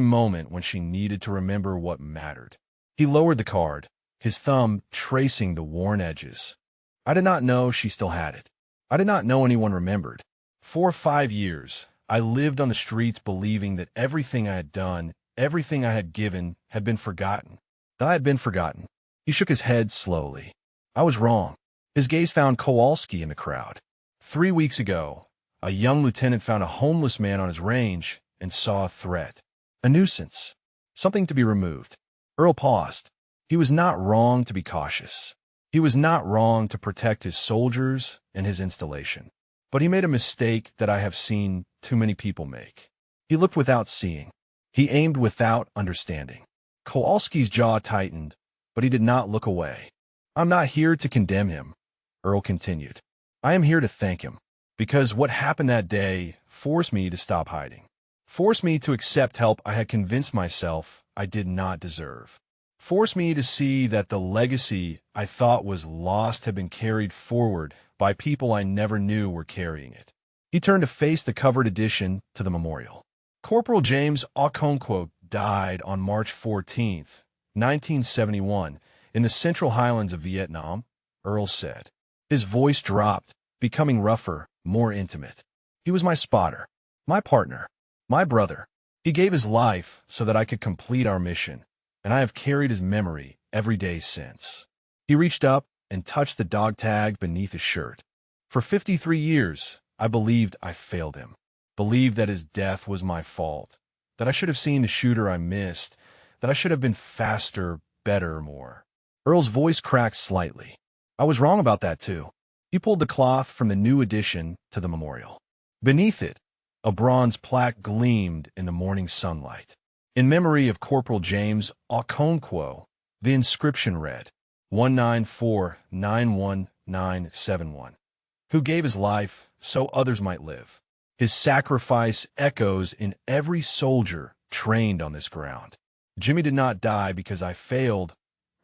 moment when she needed to remember what mattered. He lowered the card, his thumb tracing the worn edges. I did not know she still had it. I did not know anyone remembered. For 5 years, I lived on the streets believing that everything I had done, everything I had given, had been forgotten. That I had been forgotten. He shook his head slowly. I was wrong. His gaze found Kowalski in the crowd. 3 weeks ago, a young lieutenant found a homeless man on his range and saw a threat. A nuisance. Something to be removed. Earl paused. He was not wrong to be cautious. He was not wrong to protect his soldiers and his installation. But he made a mistake that I have seen too many people make. He looked without seeing. He aimed without understanding. Kowalski's jaw tightened, but he did not look away. I'm not here to condemn him, Earl continued. I am here to thank him, because what happened that day forced me to stop hiding, forced me to accept help I had convinced myself I did not deserve, forced me to see that the legacy I thought was lost had been carried forward by people I never knew were carrying it. He turned to face the covered addition to the memorial. Corporal James Okonkwo died on March 14, 1971, in the Central Highlands of Vietnam, Earl said. His voice dropped, becoming rougher, more intimate. He was my spotter, my partner, my brother. He gave his life so that I could complete our mission, and I have carried his memory every day since. He reached up and touched the dog tag beneath his shirt. For 53 years, I believed I failed him, believed that his death was my fault, that I should have seen the shooter I missed, that I should have been faster, better, more. Earl's voice cracked slightly. I was wrong about that, too. He pulled the cloth from the new addition to the memorial. Beneath it, a bronze plaque gleamed in the morning sunlight. In memory of Corporal James Okonkwo, the inscription read, 194-91971, who gave his life so others might live. His sacrifice echoes in every soldier trained on this ground. Jimmy did not die because I failed,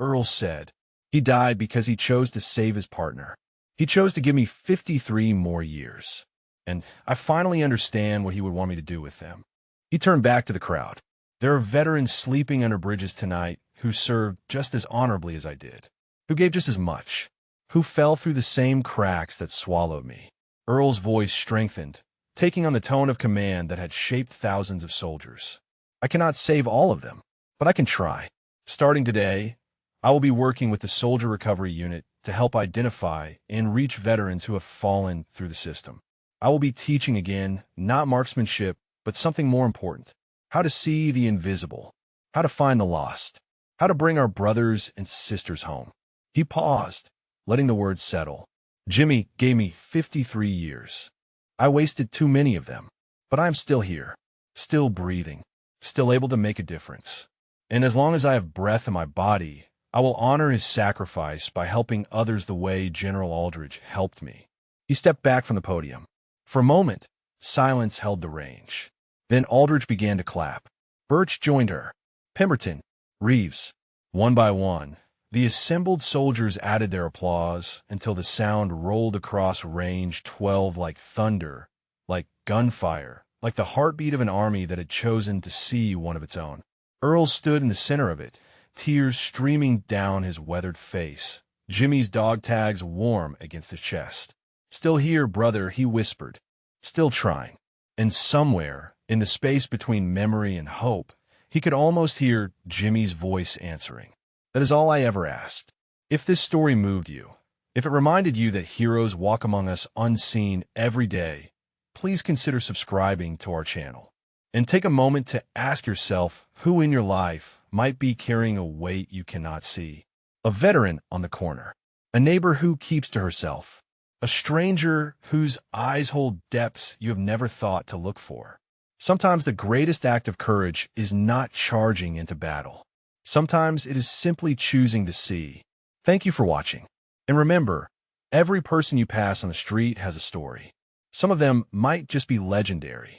Earl said. He died because he chose to save his partner. He chose to give me 53 more years. And I finally understand what he would want me to do with them. He turned back to the crowd. There are veterans sleeping under bridges tonight who served just as honorably as I did, who gave just as much, who fell through the same cracks that swallowed me. Earl's voice strengthened, taking on the tone of command that had shaped thousands of soldiers. I cannot save all of them, but I can try. Starting today, I will be working with the Soldier Recovery Unit to help identify and reach veterans who have fallen through the system. I will be teaching again, not marksmanship, but something more important. How to see the invisible, how to find the lost, how to bring our brothers and sisters home. He paused, letting the words settle. Jimmy gave me 53 years. I wasted too many of them, but I am still here, still breathing, still able to make a difference. And as long as I have breath in my body, I will honor his sacrifice by helping others the way General Aldridge helped me. He stepped back from the podium. For a moment, silence held the range. Then Aldridge began to clap. Birch joined her. Pemberton, Reeves. One by one, the assembled soldiers added their applause until the sound rolled across Range 12 like thunder, like gunfire, like the heartbeat of an army that had chosen to see one of its own. Earl stood in the center of it, tears streaming down his weathered face, Jimmy's dog tags warm against his chest. Still here, brother, he whispered. Still trying. And somewhere, in the space between memory and hope, he could almost hear Jimmy's voice answering. That is all I ever asked. If this story moved you, if it reminded you that heroes walk among us unseen every day, please consider subscribing to our channel. And take a moment to ask yourself who in your life might be carrying a weight you cannot see. A veteran on the corner. A neighbor who keeps to herself. A stranger whose eyes hold depths you have never thought to look for. Sometimes the greatest act of courage is not charging into battle. Sometimes it is simply choosing to see. Thank you for watching. And remember, every person you pass on the street has a story. Some of them might just be legendary.